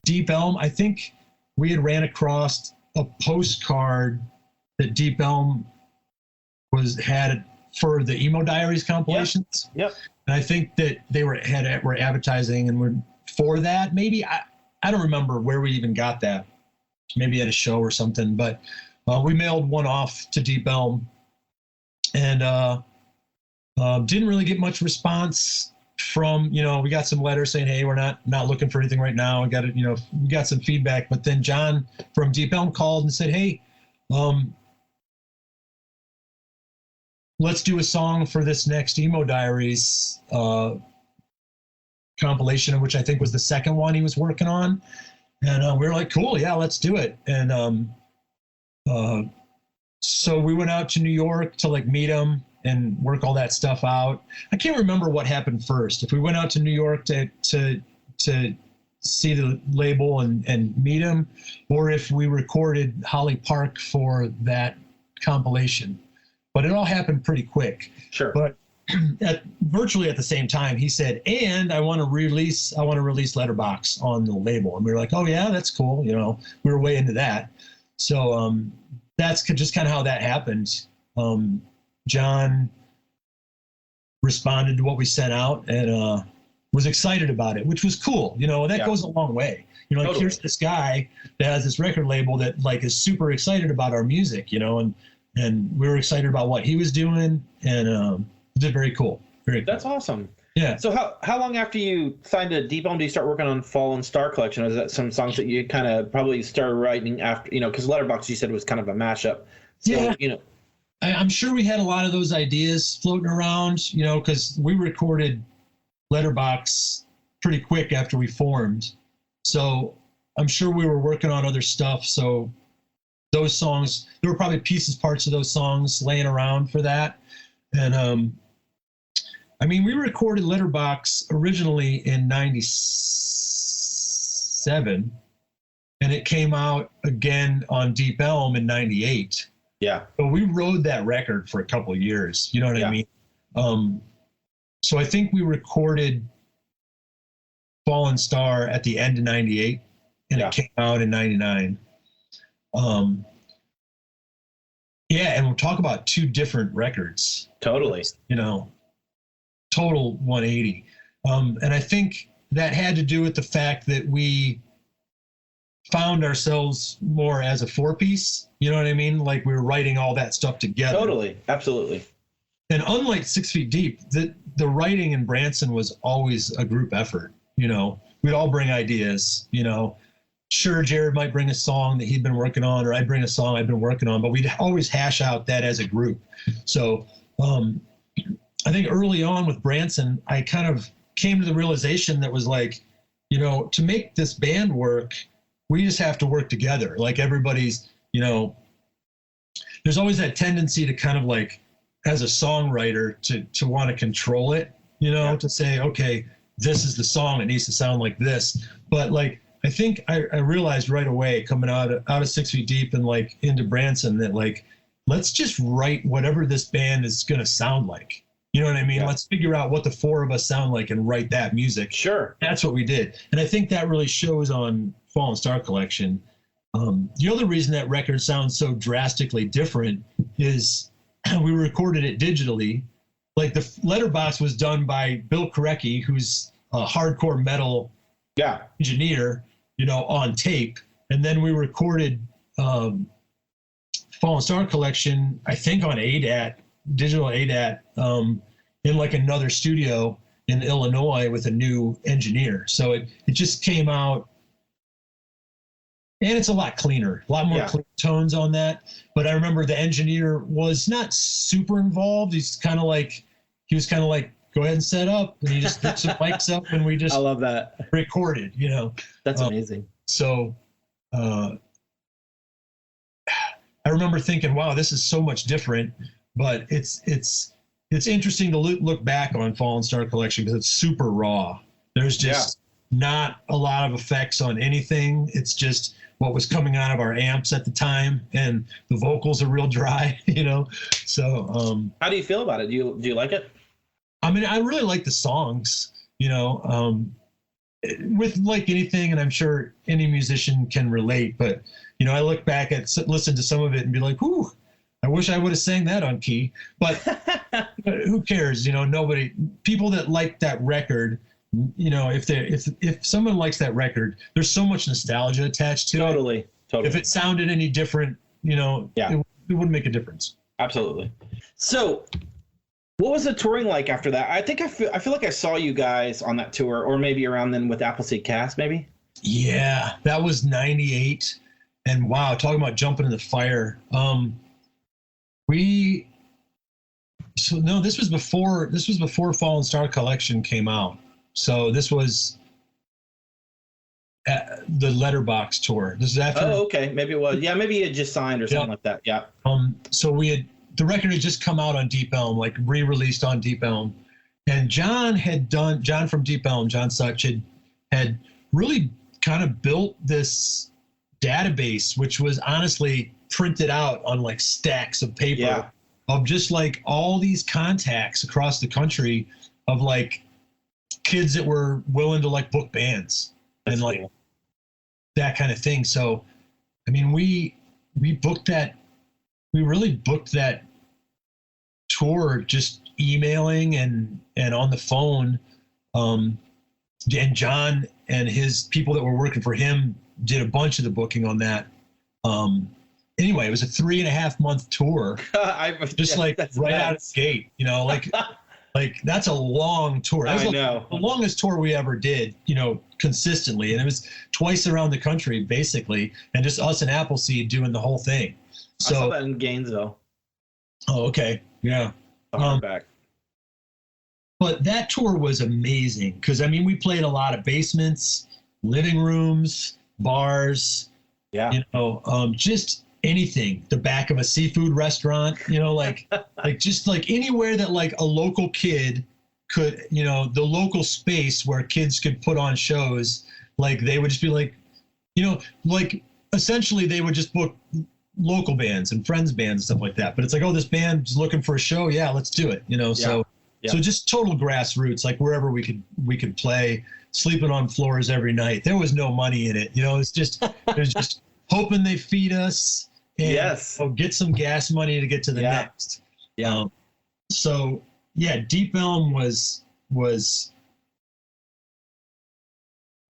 Deep Elm, I think we had ran across a postcard that Deep Elm had for the Emo Diaries compilations. Yep. And I think that they were advertising and were for that. Maybe I don't remember where we even got that. Maybe at a show or something. But we mailed one off to Deep Elm, and didn't really get much response from. We got some letters saying, "Hey, we're not looking for anything right now." We got some feedback. But then John from Deep Elm called and said, "Hey, let's do a song for this next Emo Diaries compilation," which I think was the second one he was working on. And we were like, cool, yeah, let's do it. And so we went out to New York to meet him and work all that stuff out. I can't remember what happened first. If we went out to New York to see the label and meet him, or if we recorded Holly Park for that compilation. But it all happened pretty quick. Sure. But virtually at the same time, he said, "And I want to release Letterbox on the label." And we were like, "Oh yeah, that's cool." We were way into that. So that's just kind of how that happened. John responded to what we sent out and was excited about it, which was cool. That goes a long way. Totally. Here's this guy that has this record label that is super excited about our music, and we were excited about what he was doing, and did very cool. Very cool. That's awesome. Yeah. So how long after you signed to Deep Elm do you start working on Fallen Star Collection? Or is that some songs that you kind of probably started writing after, because Letterbox you said was kind of a mashup. So, yeah. I'm sure we had a lot of those ideas floating around, because we recorded Letterbox pretty quick after we formed. So I'm sure we were working on other stuff. So those songs, there were probably parts of those songs laying around for that. And we recorded Letterbox originally in 97, and it came out again on Deep Elm in 98. Yeah. But we rode that record for a couple of years. You know what I mean? So I think we recorded Fallen Star at the end of 98, and it came out in 99. And we'll talk about two different records. Totally. Total 180. And I think that had to do with the fact that we found ourselves more as a four-piece. You know what I mean? Like we were writing all that stuff together. Totally. Absolutely. And unlike 6 Feet Deep, the writing in Brandtson was always a group effort. We'd all bring ideas, Sure, Jared might bring a song that he'd been working on, or I'd bring a song I'd been working on, but we'd always hash out that as a group. So I think early on with Brandtson, I kind of came to the realization that was like, you know, to make this band work, we just have to work together. Like everybody's, you know, there's always that tendency to kind of like, as a songwriter, to want to control it, you know, to say, okay, this is the song, it needs to sound like this. But like, I think I realized right away coming out of 6 Feet Deep and like into Brandtson that like, let's just write whatever this band is going to sound like. You know what I mean? Let's figure out what the four of us sound like and write that music. Sure. That's what we did. And I think that really shows on Fallen Star Collection. The other reason that record sounds so drastically different is we recorded it digitally. Like the letterbox was done by Bill Korecki, who's a hardcore metal engineer, you know, on tape. And then we recorded Fallen Star Collection, I think on ADAT, digital ADAT, in like another studio in Illinois with a new engineer. So it just came out, and it's a lot cleaner, a lot more clean tones on that. But I remember the engineer was not super involved. He was kind of like, go ahead and set up. And he just put some mics up and we just I love that. Recorded, you know. That's amazing. So I remember thinking, wow, this is so much different. But it's interesting to look back on Fallen Star Collection because it's super raw. There's just not a lot of effects on anything. It's just what was coming out of our amps at the time, and the vocals are real dry, you know. So how do you feel about it? Do you like it? I mean, I really like the songs, you know, with like anything, and I'm sure any musician can relate, but you know, I look back listen to some of it and be like, whew, I wish I would have sang that on key, but who cares? You know, people that like that record, you know, if someone likes that record, there's so much nostalgia attached to it. Totally. If it sounded any different, you know, it wouldn't make a difference. Absolutely. So what was the touring like after that? I feel like I saw you guys on that tour, or maybe around then with Appleseed Cast, maybe? Yeah, that was 98. And wow, talking about jumping in the fire. This was before Fallen Star Collection came out. So this was the Letterbox tour. This is after. Oh, okay. Maybe it was. Yeah, maybe you had just signed or something like that. Yeah. So the record had just come out on Deep Elm, like re-released on Deep Elm. And John from Deep Elm, John Such, had really kind of built this database, which was honestly printed out on like stacks of paper of just like all these contacts across the country of like kids that were willing to like book bands. That's and like cool. That kind of thing. So, I mean, we really booked that tour just emailing and on the phone. And John and his people that were working for him did a bunch of the booking on that. Anyway, it was a 3.5 month tour. Just like right out of the gate, you know, like that's a long tour. That was the longest tour we ever did, you know, consistently. And it was twice around the country, basically, and just us and Appleseed doing the whole thing. So, I saw that in Gainesville. Oh, okay. Yeah. Back. But that tour was amazing because, I mean, we played a lot of basements, living rooms, bars, you know, just anything, the back of a seafood restaurant, you know, like just like anywhere that like a local kid could, you know, the local space where kids could put on shows, like they would just be like, you know, like essentially they would just book local bands and friends bands and stuff like that. But it's like, oh, this band is looking for a show. Yeah, let's do it. You know, so just total grassroots, like wherever we could play, sleeping on floors every night. There was no money in it. You know, it was just hoping they feed us and get some gas money to get to the next. Yeah. So yeah, Deep Elm was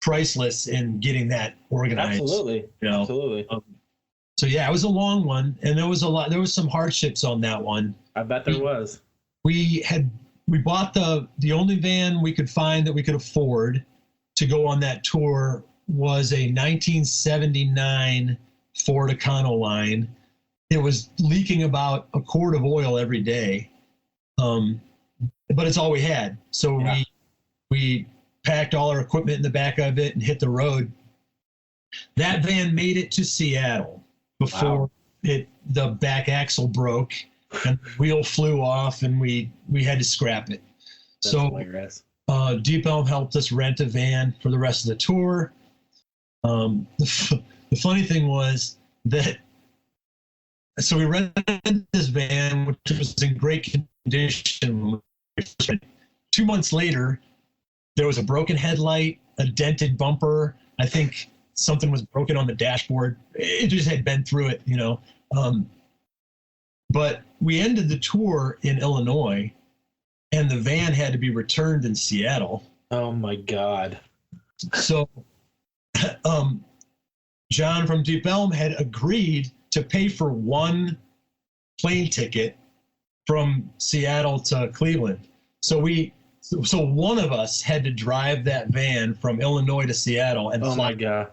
priceless in getting that organized. Absolutely. You know? Absolutely. So yeah, it was a long one, and there was some hardships on that one. I bet there was. We bought the only van we could find that we could afford to go on that tour was a 1979 Ford Econoline. It was leaking about a quart of oil every day, but it's all we had. So we packed all our equipment in the back of it and hit the road. That van made it to Seattle before the back axle broke and the wheel flew off, and we had to scrap it. That's so hilarious. Deep Elm helped us rent a van for the rest of the tour. The funny thing was that, so we rented this van, which was in great condition. 2 months later, there was a broken headlight, a dented bumper. I think something was broken on the dashboard. It just had been through it, you know. But we ended the tour in Illinois, and the van had to be returned in Seattle. Oh my God. So John from Deep Elm had agreed to pay for one plane ticket from Seattle to Cleveland. So one of us had to drive that van from Illinois to Seattle and fly. My God.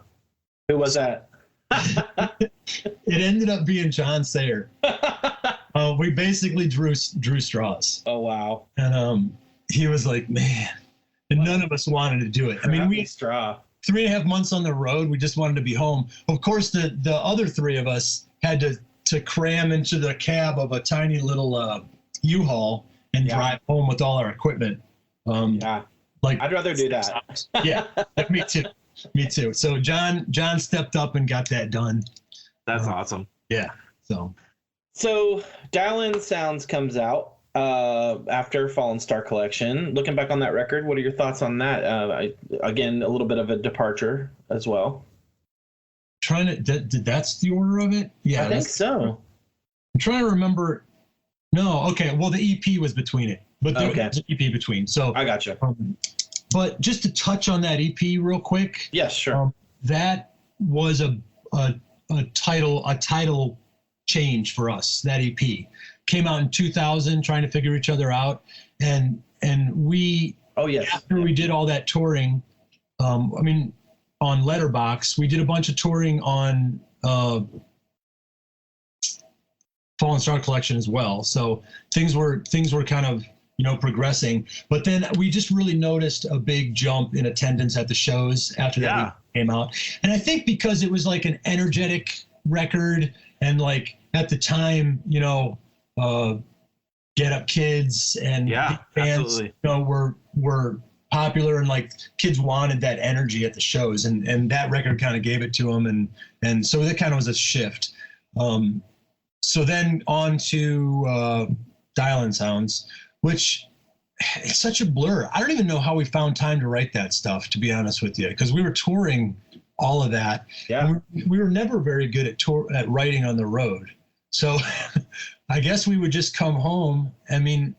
Who was that? It ended up being John Sayer. We basically drew straws. Oh, wow. And he was like, man, and none of us wanted to do it. I mean, we straw. 3.5 months on the road. We just wanted to be home. Of course, the other three of us had to cram into the cab of a tiny little U-Haul and drive home with all our equipment. Like I'd rather do that. Yeah, me too. Me too. So John stepped up and got that done. That's awesome. Yeah. So Dial In Sounds comes out after Fallen Star Collection. Looking back on that record, what are your thoughts on that? Again, a little bit of a departure as well. That's the order of it? Yeah, I think so. I'm trying to remember. No, okay. Well, the EP was between it, but there was an EP between. So I gotcha. But just to touch on that EP real quick. Yes, sure. That was a title change for us. That EP came out in 2000, trying to figure each other out, and we. Oh yes. After we did all that touring, I mean, on Letterbox, we did a bunch of touring on Fallen Star Collection as well. So things were kind of, you know, progressing. But then we just really noticed a big jump in attendance at the shows after that came out. And I think because it was like an energetic record, and like at the time, you know, Get Up Kids and bands, you know, were popular, and like kids wanted that energy at the shows, and that record kind of gave it to them, and so that kind of was a shift. So then on to Dial In Sounds, which it's such a blur. I don't even know how we found time to write that stuff, to be honest with you, because we were touring all of that. Yeah. And we were never very good at writing on the road. So I guess we would just come home. I mean,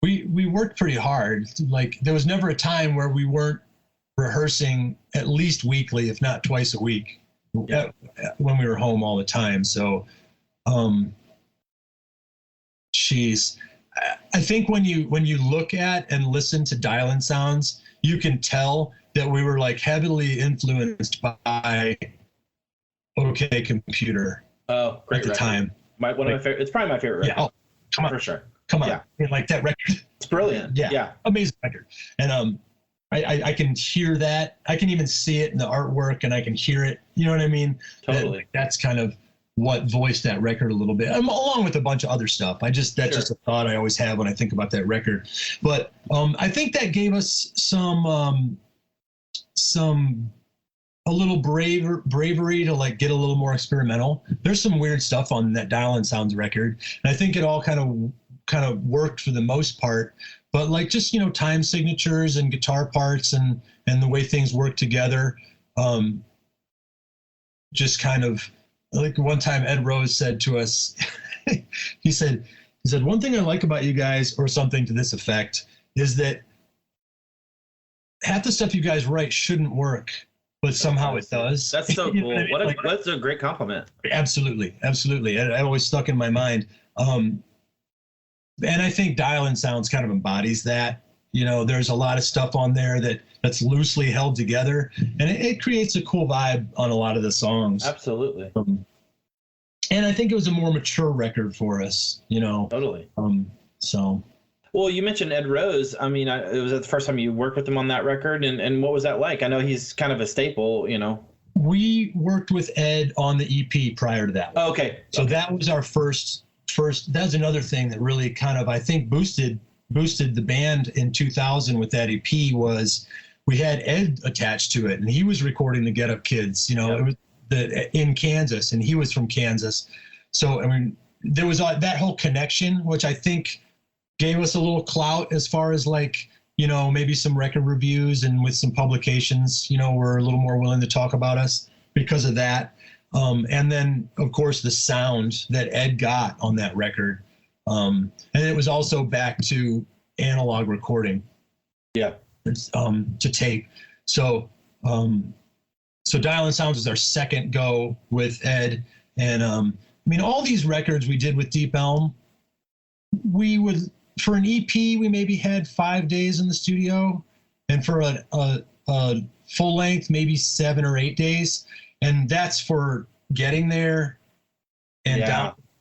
we worked pretty hard. Like there was never a time where we weren't rehearsing at least weekly, if not twice a week, when we were home all the time. So, I think when you look at and listen to Dial In Sounds, you can tell that we were like heavily influenced by OK Computer. Oh, great at the record. time. One of my favorite. It's probably my favorite record. Yeah. Oh, come on. For sure. Come on. Yeah. I mean, like that record. It's brilliant. Yeah. Amazing record. And I can hear that. I can even see it in the artwork, and I can hear it. You know what I mean? Totally. That's kind of what voiced that record a little bit, along with a bunch of other stuff. Just a thought I always have when I think about that record. But I think that gave us a little bravery to like get a little more experimental. There's some weird stuff on that Dial In Sounds record, and I think it all kind of worked for the most part. But like just, you know, time signatures and guitar parts and the way things work together, just kind of like one time Ed Rose said to us, he said, one thing I like about you guys, or something to this effect, is that half the stuff you guys write shouldn't work, but somehow it does. That's so cool. That's a great compliment. Absolutely. It always stuck in my mind. And I think Dial In Sounds kind of embodies that. You know, there's a lot of stuff on there that's loosely held together, and it creates a cool vibe on a lot of the songs. Absolutely. And I think it was a more mature record for us, you know. Totally. So Well, you mentioned Ed Rose. I mean, it was the first time you worked with him on that record, and what was that like? I know he's kind of a staple, you know. We worked with Ed on the EP prior to that. Oh, okay. So that was our first. That's another thing that really kind of, I think, boosted the band in 2000 with that EP was we had Ed attached to it, and he was recording the Get Up Kids, you know, it was in Kansas, and he was from Kansas. So, I mean, there was that whole connection, which I think gave us a little clout as far as like, you know, maybe some record reviews, and with some publications, you know, were a little more willing to talk about us because of that. And then, of course, the sound that Ed got on that record. And it was also back to analog recording. Yeah. To tape. So Dial-In Sounds was our second go with Ed. And I mean, all these records we did with Deep Elm, we would, for an EP, we maybe had 5 days in the studio, and for a full length, maybe 7 or 8 days. And that's for getting there and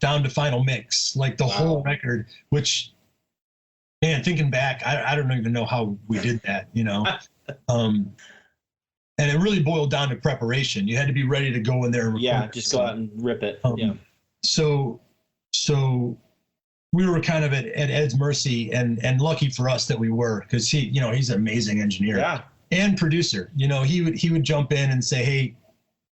down to final mix, like the whole record, which, man, thinking back, I don't even know how we did that, you know. And it really boiled down to preparation. You had to be ready to go in there and record. Yeah, just go out and rip it. So we were kind of at Ed's mercy, and lucky for us that we were, because he, you know, he's an amazing engineer and producer. You know, he would jump in and say, hey,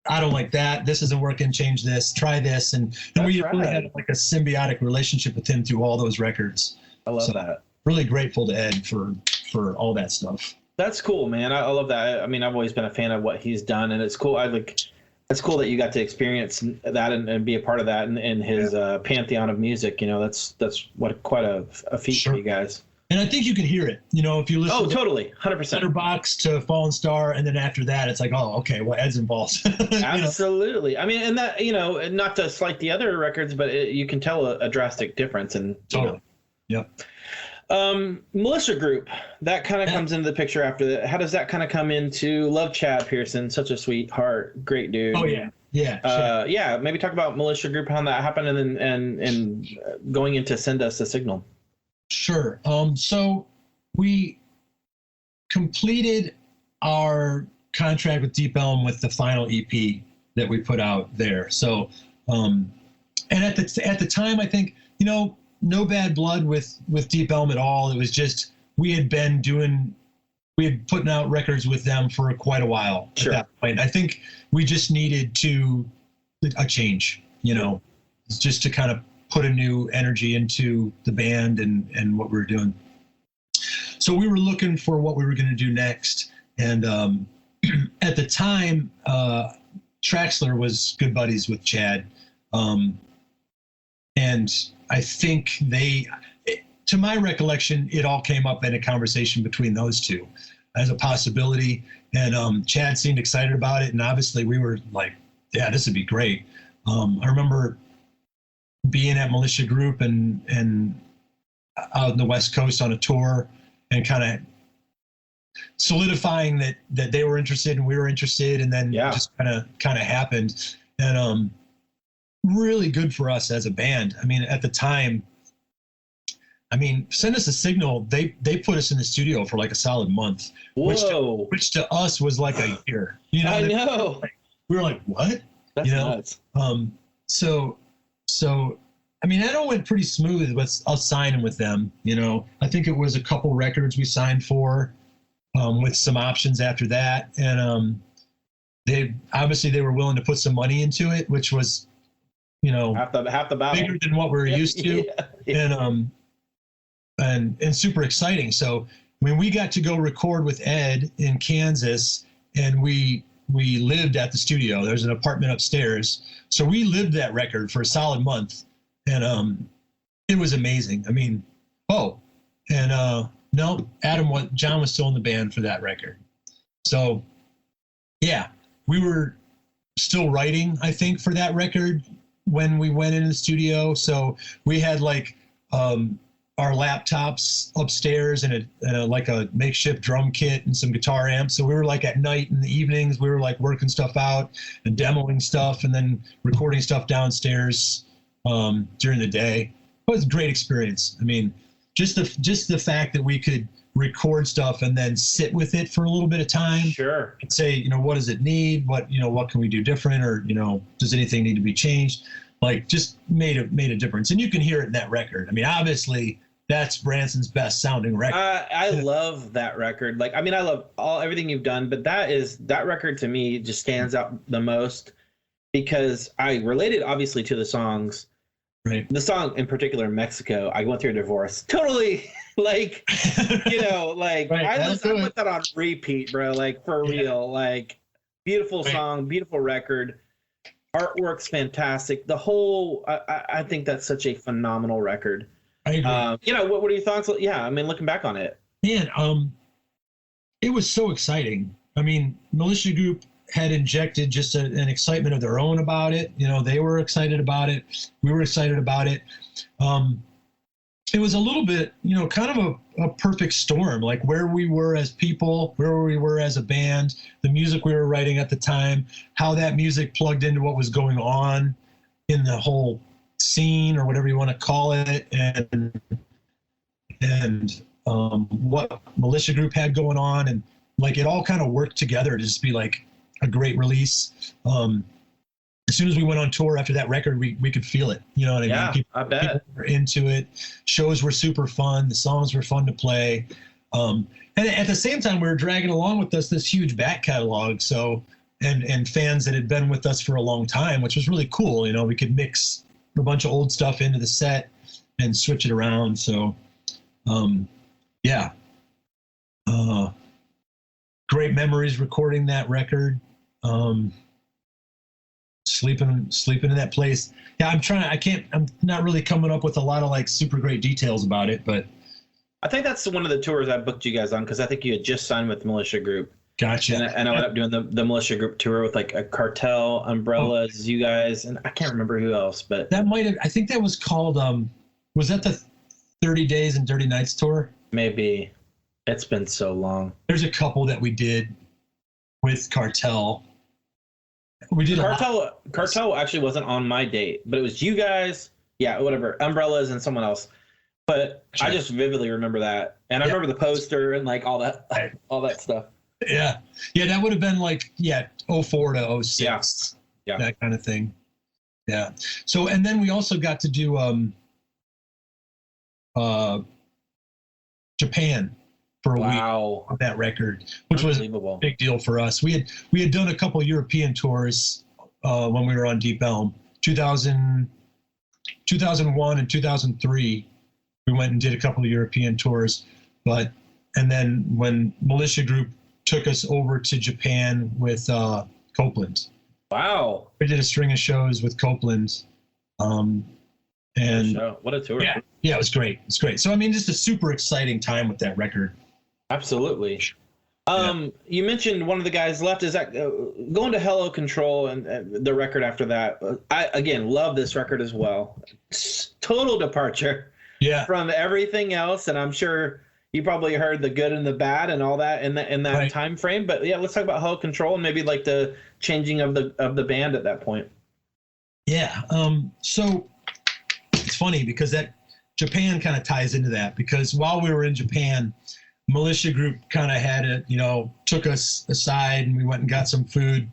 I don't like that. This isn't working. Change this. Try this. And we really had like a symbiotic relationship with him through all those records. I love that. Really grateful to Ed for all that stuff. That's cool, man. I love that. I mean, I've always been a fan of what he's done, and it's cool. It's cool that you got to experience that and be a part of that in his pantheon of music. You know, that's what quite a feat for you guys. And I think you can hear it, you know, if you listen. Oh, totally, 100%. Letterbox to Fallen Star, and then after that, it's like, oh, okay, well, Ed's involved. Absolutely. I mean, and that, you know, not to slight the other records, but you can tell a drastic difference. And totally. Yep. Militia Group, that kind of comes into the picture after that. How does that kind of come into? Love Chad Pearson, such a sweetheart, great dude. Oh yeah. Yeah. Maybe talk about Militia Group, how that happened, and going into Send Us a Signal. Sure. So we completed our contract with Deep Elm with the final EP that we put out there. So, and at the time, I think, you know, no bad blood with Deep Elm at all. It was just we had putting out records with them for quite a while at that point. I think we just needed a change, you know, just to kind of put a new energy into the band and what we were doing. So we were looking for what we were going to do next. And at the time, Traxler was good buddies with Chad. And I think to my recollection, it all came up in a conversation between those two as a possibility. And Chad seemed excited about it. And obviously we were like, yeah, this would be great. I remember being at Militia Group and out in the West Coast on a tour, and kind of solidifying that they were interested and we were interested, and then it just kind of happened. And really good for us as a band. I mean, at the time, Send Us a Signal, they put us in the studio for like a solid month. Whoa. Which to us was like a year. You know, I know. We were like, what? That's nuts. So, I mean, that all went pretty smooth with us signing with them. You know, I think it was a couple records we signed for, with some options after that. And they were willing to put some money into it, which was, you know, half the battle, bigger than what we were used to. And super exciting. So, I mean, we got to go record with Ed in Kansas, and we lived at the studio. There's an apartment upstairs. So we lived that record for a solid month. And it was amazing. I mean, no, John was still in the band for that record. So, yeah, we were still writing, I think, for that record when we went into the studio. So we had like our laptops upstairs and a makeshift drum kit and some guitar amps. So we were like at night in the evenings, we were like working stuff out and demoing stuff and then recording stuff downstairs during the day. It was a great experience. I mean, just the fact that we could record stuff and then sit with it for a little bit of time. Sure. And say, what does it need? What can we do different? Or, does anything need to be changed? Like, just made a difference. And you can hear it in that record. I mean, obviously that's Brandtson's best sounding record. I love that record. Like, I mean, I love everything you've done, but that record to me just stands out the most because I related obviously to the songs. Right. The song in particular, Mexico, I went through a divorce. Totally, like, right. I put that on repeat, bro. Like, for real. Like, beautiful song, beautiful record. Artwork's fantastic. The whole, I think that's such a phenomenal record. I agree. What are your thoughts? Yeah, I mean, looking back on it. Man, it was so exciting. I mean, Militia Group had injected just an excitement of their own about it. They were excited about it. We were excited about it. It was a little bit, kind of a perfect storm, like where we were as people, where we were as a band, the music we were writing at the time, how that music plugged into what was going on in the whole scene or whatever you want to call it, and what Militia Group had going on, and like it all kind of worked together to just be like a great release. As soon as we went on tour after that record, we could feel it. You know what I mean? Yeah, I bet. People were into it. Shows were super fun. The songs were fun to play. And at the same time, we were dragging along with us this huge back catalog. So, and fans that had been with us for a long time, which was really cool. We could mix a bunch of old stuff into the set and switch it around. So, yeah. Great memories recording that record. Sleeping in that place. Yeah, I'm not really coming up with a lot of like super great details about it, but I think that's one of the tours I booked you guys on because I think you had just signed with Militia Group. Gotcha. And I went up doing the Militia Group tour with like a Cartel, Umbrellas, you guys, and I can't remember who else, but that might have. I think that was called. Was that the 30 Days and Dirty Nights tour? Maybe. It's been so long. There's a couple that we did with Cartel. We did Cartel actually wasn't on my date, but it was you guys, whatever, Umbrellas and someone else. But sure. I just vividly remember that, and I remember the poster and like all that stuff. Yeah, that would have been like 04 to 06, that kind of thing. Yeah. So and then we also got to do Japan for a week on that record, which was a big deal for us. We had done a couple European tours when we were on Deep Elm, 2001 and 2003. We went and did a couple of European tours, and then when Militia Group took us over to Japan with Copeland. Wow. We did a string of shows with Copeland. And what a tour. Yeah, it was great. It's great. So I mean, just a super exciting time with that record. Absolutely. You mentioned one of the guys left. Is that going to Hello Control and the record after that? I again love this record as well. Total departure from everything else, and I'm sure you probably heard the good and the bad and all that in that time frame. But yeah, let's talk about Hello Control and maybe like the changing of the band at that point. Yeah. So it's funny because that Japan kind of ties into that, because while we were in Japan, Militia Group kind of had it, took us aside and we went and got some food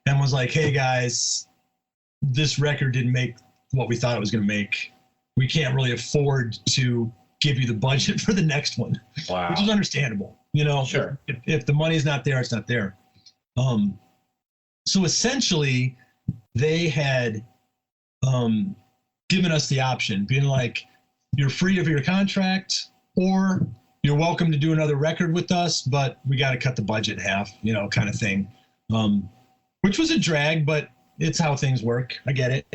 and was like, hey guys, this record didn't make what we thought it was going to make. We can't really afford to give you the budget for the next one. Wow. Which is understandable. Sure. If the money's not there, it's not there. So essentially they had given us the option, being like, you're free of your contract, or you're welcome to do another record with us, but we got to cut the budget in half, kind of thing. Which was a drag, but it's how things work. I get it,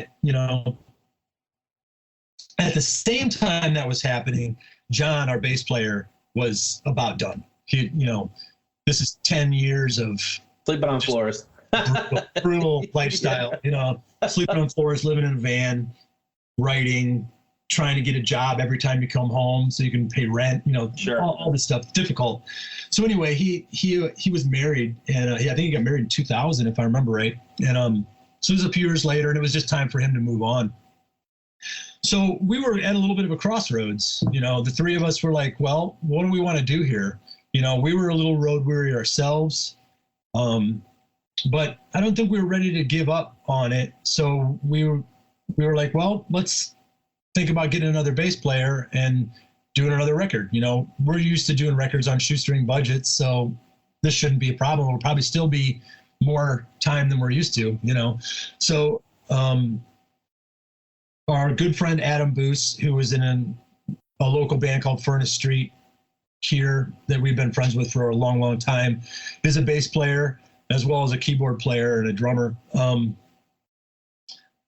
At the same time that was happening, John, our bass player, was about done. He, this is 10 years of sleeping on floors, brutal lifestyle, sleeping on floors, living in a van, writing, trying to get a job every time you come home so you can pay rent, sure. all this stuff, difficult. So anyway, he was married, and I think he got married in 2000, if I remember right. And so it was a few years later, and it was just time for him to move on. So we were at a little bit of a crossroads. The three of us were like, well, what do we want to do here? We were a little road weary ourselves. But I don't think we were ready to give up on it. So we were like, well, let's think about getting another bass player and doing another record. We're used to doing records on shoestring budgets, so this shouldn't be a problem. It'll probably still be more time than we're used to, So our good friend Adam Boos, who was in a local band called Furnace Street here that we've been friends with for a long, long time, is a bass player as well as a keyboard player and a drummer.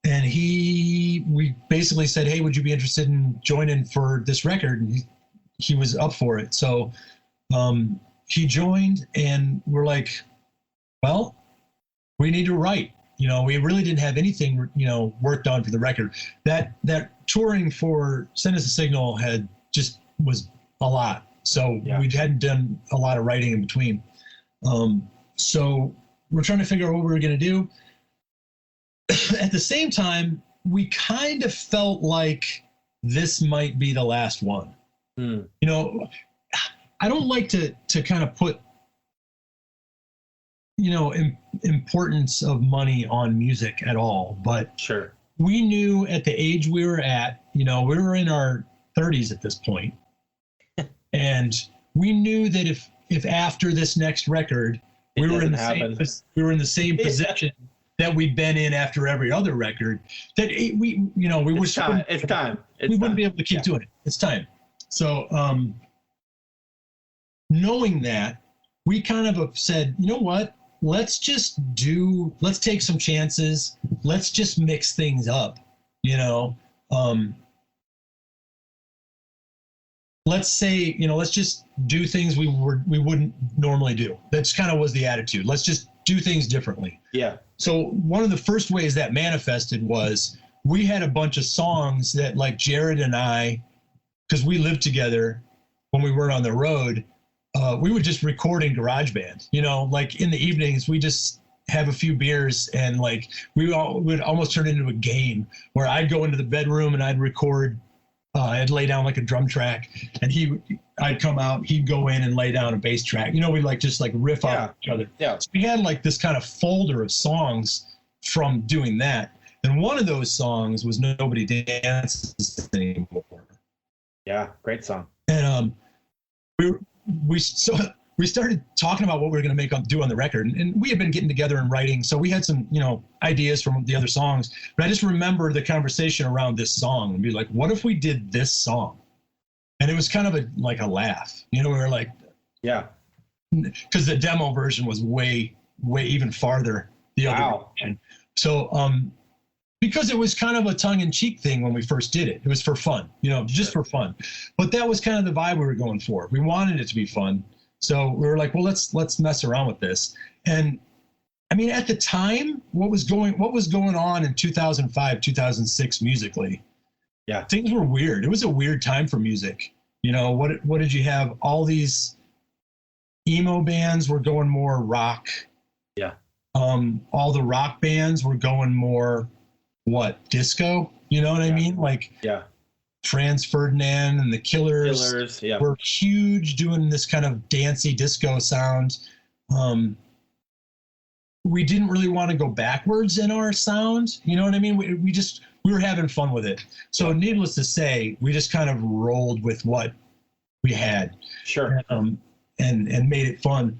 And we basically said, hey, would you be interested in joining for this record? And he was up for it. So he joined, and we're like, well, we need to write. We really didn't have anything, worked on for the record. That touring for Send Us a Signal was a lot. So we hadn't done a lot of writing in between. So we're trying to figure out what we were going to do. At the same time, we kind of felt like this might be the last one. I don't like to kind of put, importance of money on music at all, but sure, we knew at the age we were at, we were in our 30s at this point, and we knew that if after this next record we were in the same position that we'd been in after every other record, that we wouldn't be able to keep doing it. It's time. So knowing that, we kind of said, you know what? Let's take some chances. Let's just mix things up, let's say, let's just do things we wouldn't normally do. That's kind of was the attitude. Let's just do things differently. Yeah. So one of the first ways that manifested was we had a bunch of songs that, like, Jared and I, because we lived together when we weren't on the road, we would just record in GarageBand. Like in the evenings, we just have a few beers, and like would almost turn into a game where I'd go into the bedroom and I'd record. I'd lay down like a drum track, and I'd come out, he'd go in and lay down a bass track. We'd just riff off each other. Yeah. So we had like this kind of folder of songs from doing that. And one of those songs was Nobody Dances Anymore. Yeah, great song. And we started talking about what we were going to do on the record, and we had been getting together and writing, so we had some ideas from the other songs. But I just remember the conversation around this song and be like, what if we did this song? And it was kind of like a laugh. We were like, yeah, because the demo version was way even farther the other direction. So because it was kind of a tongue-in-cheek thing when we first did it. It was for fun, just for fun. But that was kind of the vibe we were going for. We wanted it to be fun. So we were like, well, let's mess around with this. And I mean, at the time, what was going on in 2005, 2006 musically? Yeah, things were weird. It was a weird time for music. What did you have? All these emo bands were going more rock. Yeah. All the rock bands were going more disco? You know what I mean? Like, yeah. Franz Ferdinand and the Killers were huge, doing this kind of dancey disco sound. We didn't really want to go backwards in our sound. You know what I mean? We were having fun with it. So needless to say, we just kind of rolled with what we had. Sure. And made it fun.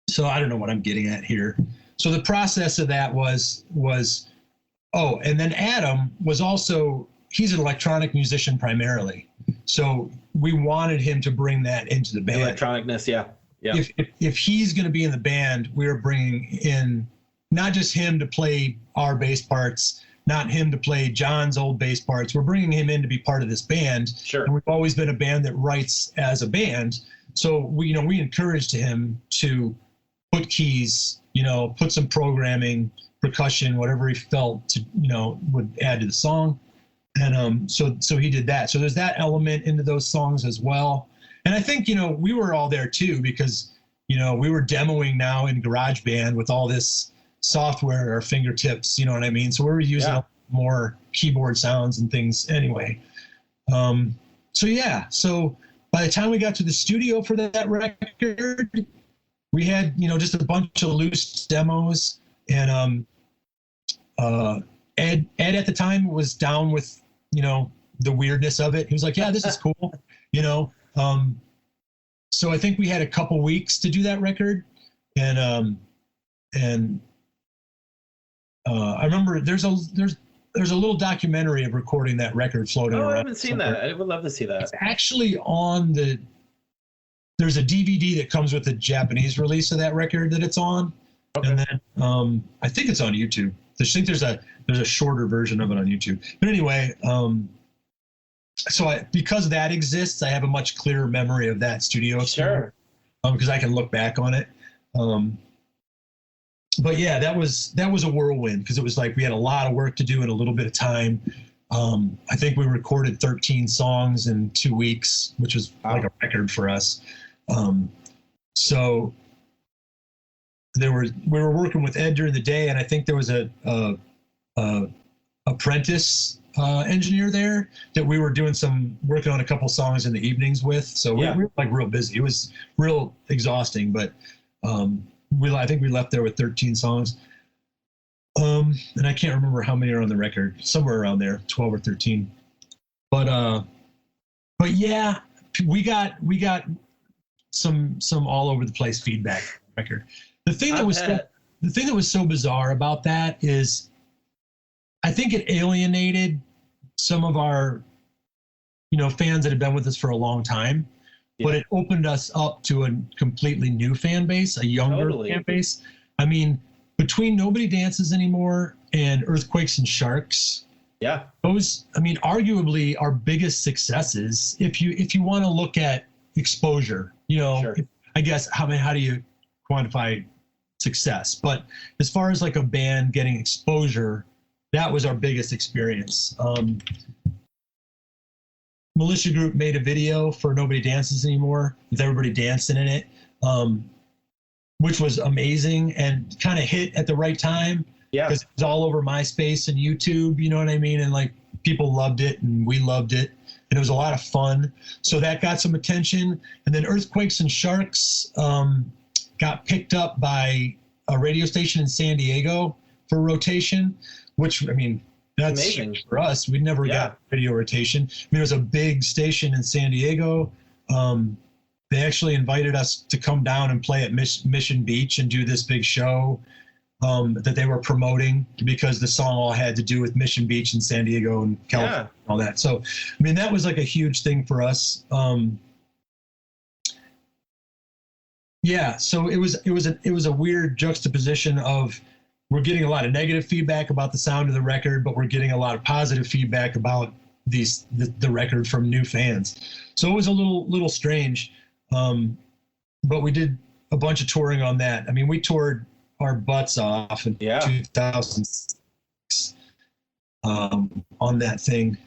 So I don't know what I'm getting at here. So the process of that was and then Adam was also, he's an electronic musician primarily. So we wanted him to bring that into the band. Electronicness, yeah. If he's going to be in the band, we're bringing in not just him to play our bass parts, not him to play John's old bass parts. We're bringing him in to be part of this band. Sure. And we've always been a band that writes as a band. So we encouraged him to put keys, put some programming, percussion, whatever he felt to, would add to the song. And so he did that. So there's that element into those songs as well. And I think, we were all there too, because, we were demoing now in GarageBand with all this software at our fingertips, you know what I mean? So we were using more keyboard sounds and things anyway. So by the time we got to the studio for that record, we had, you know, just a bunch of loose demos, and Ed at the time was down with, you know, the weirdness of it. He was like, yeah, this is cool, you know. So I think we had a couple weeks to do that record, and I remember there's a little documentary of recording that record floating around. I haven't seen that. I would love to see that. It's actually there's a DVD that comes with the Japanese release of that record that it's on. Okay. And then I think it's on YouTube. I think there's a shorter version of it on YouTube. But anyway, because that exists, I have a much clearer memory of that studio experience. Sure. Because I can look back on it. But yeah, that was a whirlwind, because it was like we had a lot of work to do in a little bit of time. I think we recorded 13 songs in 2 weeks, which was like a record for us. So we were working with Ed during the day, and I think there was a apprentice engineer there that we were working on a couple songs in the evenings with. So we were like real busy. It was real exhausting, but I think we left there with 13 songs. And I can't remember how many are on the record, somewhere around there, 12 or 13. But yeah, we got some all over the place feedback record. The thing that was so bizarre about that is, I think it alienated some of our, you know, fans that had been with us for a long time. Yeah. But it opened us up to a completely new fan base, a younger fan base. I mean, between Nobody Dances Anymore and Earthquakes and Sharks, those, I mean, arguably our biggest successes, if you want to look at exposure, you know. Sure. I guess how do you quantify success? But as far as like a band getting exposure, that was our biggest experience. Militia Group made a video for Nobody Dances Anymore with everybody dancing in it, which was amazing and kind of hit at the right time. Yeah, because it was all over MySpace and YouTube, you know what I mean? And like people loved it and we loved it, and it was a lot of fun. So that got some attention. And then Earthquakes and Sharks got picked up by a radio station in San Diego for rotation, which, I mean, that's amazing for us. We never got video rotation. I mean, it was a big station in San Diego. They actually invited us to come down and play at Mission Beach and do this big show that they were promoting, because the song all had to do with Mission Beach in San Diego and California and all that. So, I mean, that was like a huge thing for us. So it was a weird juxtaposition of, we're getting a lot of negative feedback about the sound of the record, but we're getting a lot of positive feedback about the record from new fans. So it was a little strange, but we did a bunch of touring on that. I mean, we toured our butts off in 2006 on that thing.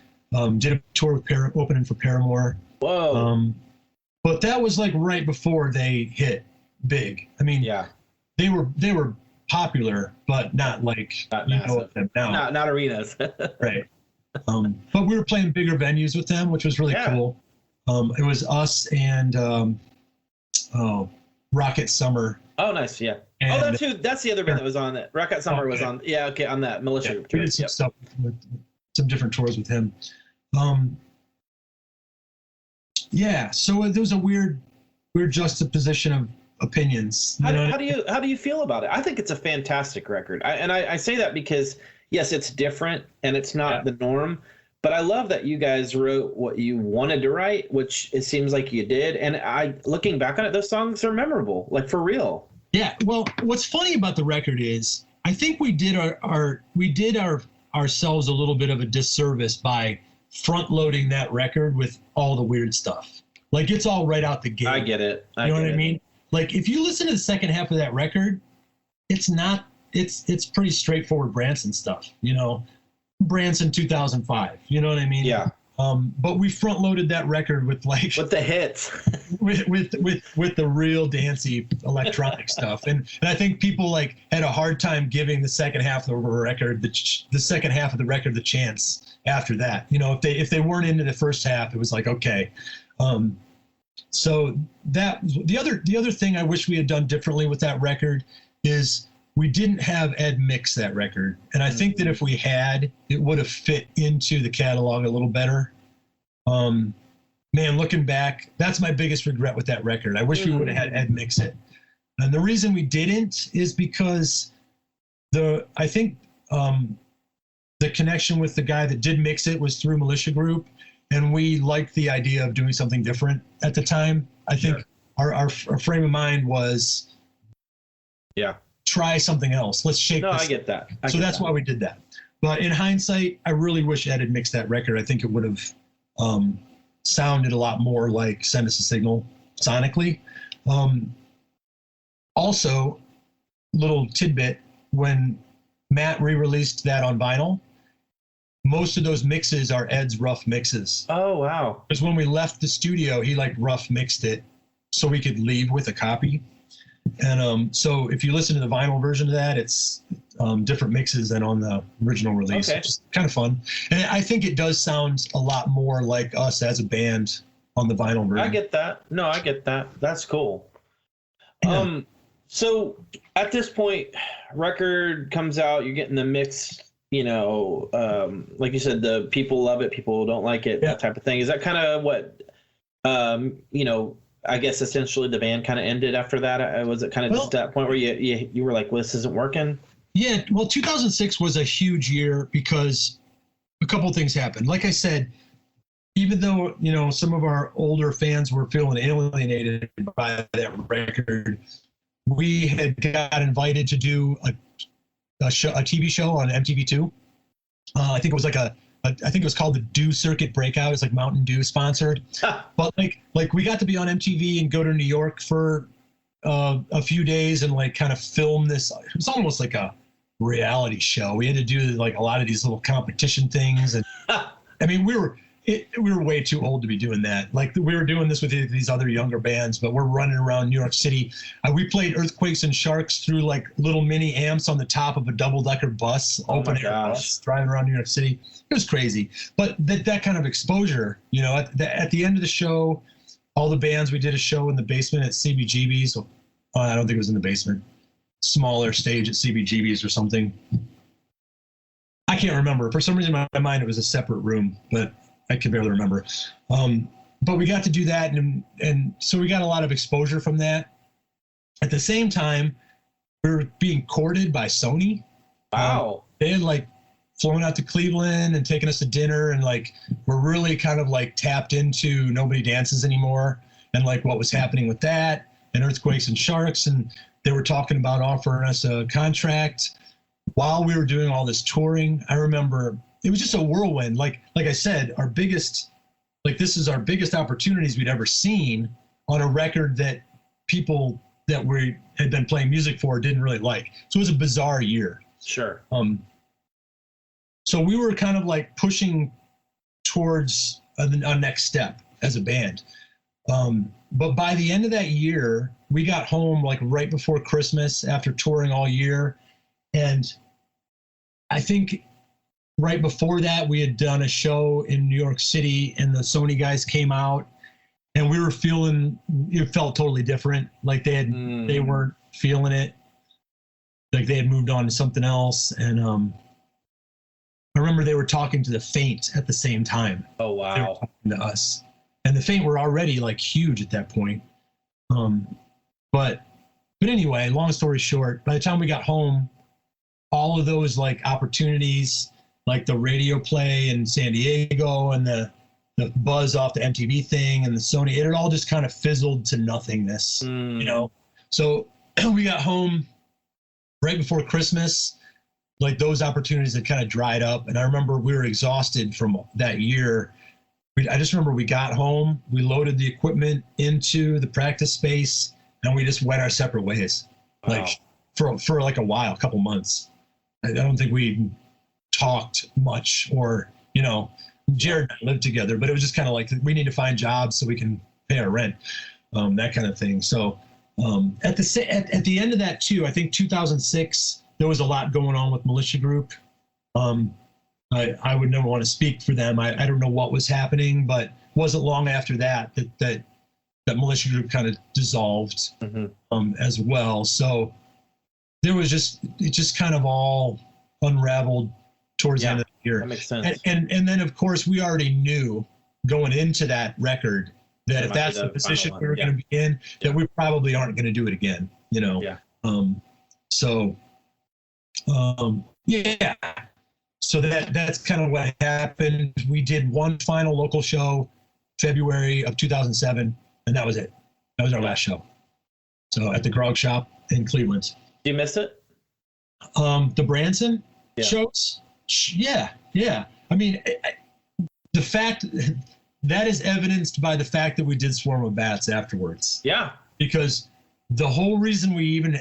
Did a tour with opening for Paramore. Whoa! But that was like right before they hit big. I mean, they were popular, but not like not massive. Now. Not arenas. Right. But we were playing bigger venues with them, which was really cool. It was us and Rocket Summer. Oh, nice. Yeah. And that's the other band that was on it. Rocket Summer was on. Yeah. Okay. On that Militia. Yeah, we did some stuff with some different tours with him. So there was a weird juxtaposition of opinions. How do you feel about it? I think it's a fantastic record. I say that because, yes, it's different and it's not the norm, but I love that you guys wrote what you wanted to write, which it seems like you did. And looking back on it, those songs are memorable, like for real. Yeah. Well, what's funny about the record is I think we did ourselves a little bit of a disservice by front loading that record with all the weird stuff. Like, it's all right out the gate. I get it. You know what I mean? Like, if you listen to the second half of that record, it's pretty straightforward Brandtson stuff, you know, Brandtson 2005, you know what I mean? Yeah. But we front loaded that record with like with the hits, with the real dancey electronic stuff, and I think people like had a hard time giving the second half of the record the second half of the record the chance after that. You know, if they weren't into the first half, it was like okay. So that the other thing I wish we had done differently with that record is we didn't have Ed mix that record. And I think that if we had, it would have fit into the catalog a little better. Man, looking back, that's my biggest regret with that record. I wish we would have had Ed mix it. And the reason we didn't is because I think the connection with the guy that did mix it was through Militia Group. And we liked the idea of doing something different at the time. I think our frame of mind was, try something else. Let's shake this. I get that. So that's why we did that. But in hindsight, I really wish Ed had mixed that record. I think it would have sounded a lot more like Send Us a Signal sonically. Also, little tidbit, when Matt re-released that on vinyl, most of those mixes are Ed's rough mixes. Oh, wow. Because when we left the studio, he like rough mixed it so we could leave with a copy. And so if you listen to the vinyl version of that, it's different mixes than on the original release, which is kind of fun. And I think it does sound a lot more like us as a band on the vinyl version. I get that. No, I get that. That's cool. Yeah. So at this point, record comes out, you're getting the mix, you know, like you said, the people love it, people don't like it, that type of thing. Is that kind of what, you know, I guess essentially the band kind of ended after that? Was it kind of just that point where you were like, well, this isn't working? Yeah, well, 2006 was a huge year because a couple of things happened. Like I said, even though, you know, some of our older fans were feeling alienated by that record, we had got invited to do a TV show on MTV2. I think it was like I think it was called the Dew Circuit Breakout. It's like Mountain Dew sponsored. But like we got to be on MTV and go to New York for a few days and like kind of film this. It was almost like a reality show. We had to do like a lot of these little competition things, and I mean we were way too old to be doing that. Like we were doing this with these other younger bands, but we're running around New York City. We played Earthquakes and Sharks through like little mini amps on the top of a double-decker bus, open air bus, driving around New York City. It was crazy. But that kind of exposure, you know, at the end of the show, all the bands, we did a show in the basement at CBGB's. I don't think it was in the basement. Smaller stage at CBGB's or something. I can't remember. For some reason in my mind it was a separate room, but I can barely remember. But we got to do that, and so we got a lot of exposure from that. At the same time, we were being courted by Sony. Wow. They had like flown out to Cleveland and taken us to dinner, and like we're really kind of like tapped into Nobody Dances Anymore and like what was happening with that and Earthquakes and Sharks, and they were talking about offering us a contract while we were doing all this touring. I remember it was just a whirlwind. Like I said, this is our biggest opportunities we'd ever seen on a record that people that we had been playing music for didn't really like. So it was a bizarre year. Sure. So we were kind of like pushing towards a next step as a band. But by the end of that year, we got home like right before Christmas after touring all year. And I think right before that, we had done a show in New York City and the Sony guys came out and we were it felt totally different. Like they weren't feeling it. Like they had moved on to something else. And I remember they were talking to the Faint at the same time. Oh, wow. They were talking to us. And the Faint were already like huge at that point. But anyway, long story short, by the time we got home, all of those like opportunities, like the radio play in San Diego and the buzz off the MTV thing and the Sony, it had all just kind of fizzled to nothingness, you know? So we got home right before Christmas, like those opportunities had kind of dried up. And I remember we were exhausted from that year. I just remember we got home, we loaded the equipment into the practice space, and we just went our separate ways. Wow. Like for like a while, a couple months. I don't think we talked much, or, you know, Jared and I lived together, but it was just kind of like, we need to find jobs so we can pay our rent, that kind of thing. So at the end of that too, I think 2006, there was a lot going on with Militia Group. I would never want to speak for them. I don't know what was happening, but it wasn't long after that Militia Group kind of dissolved, as well. So there was it just kind of all unraveled towards the end of the year. That makes sense. And then of course we already knew going into that record that if that's the position we were going to be in, that we probably aren't going to do it again, you know? Yeah. So that's kind of what happened. We did one final local show, February of 2007, and that was it. That was our last show. So at the Grog Shop in Cleveland. Do you miss it? The Brandtson shows? Yeah. I mean, the fact that is evidenced by the fact that we did Swarm of Bats afterwards. Yeah. Because the whole reason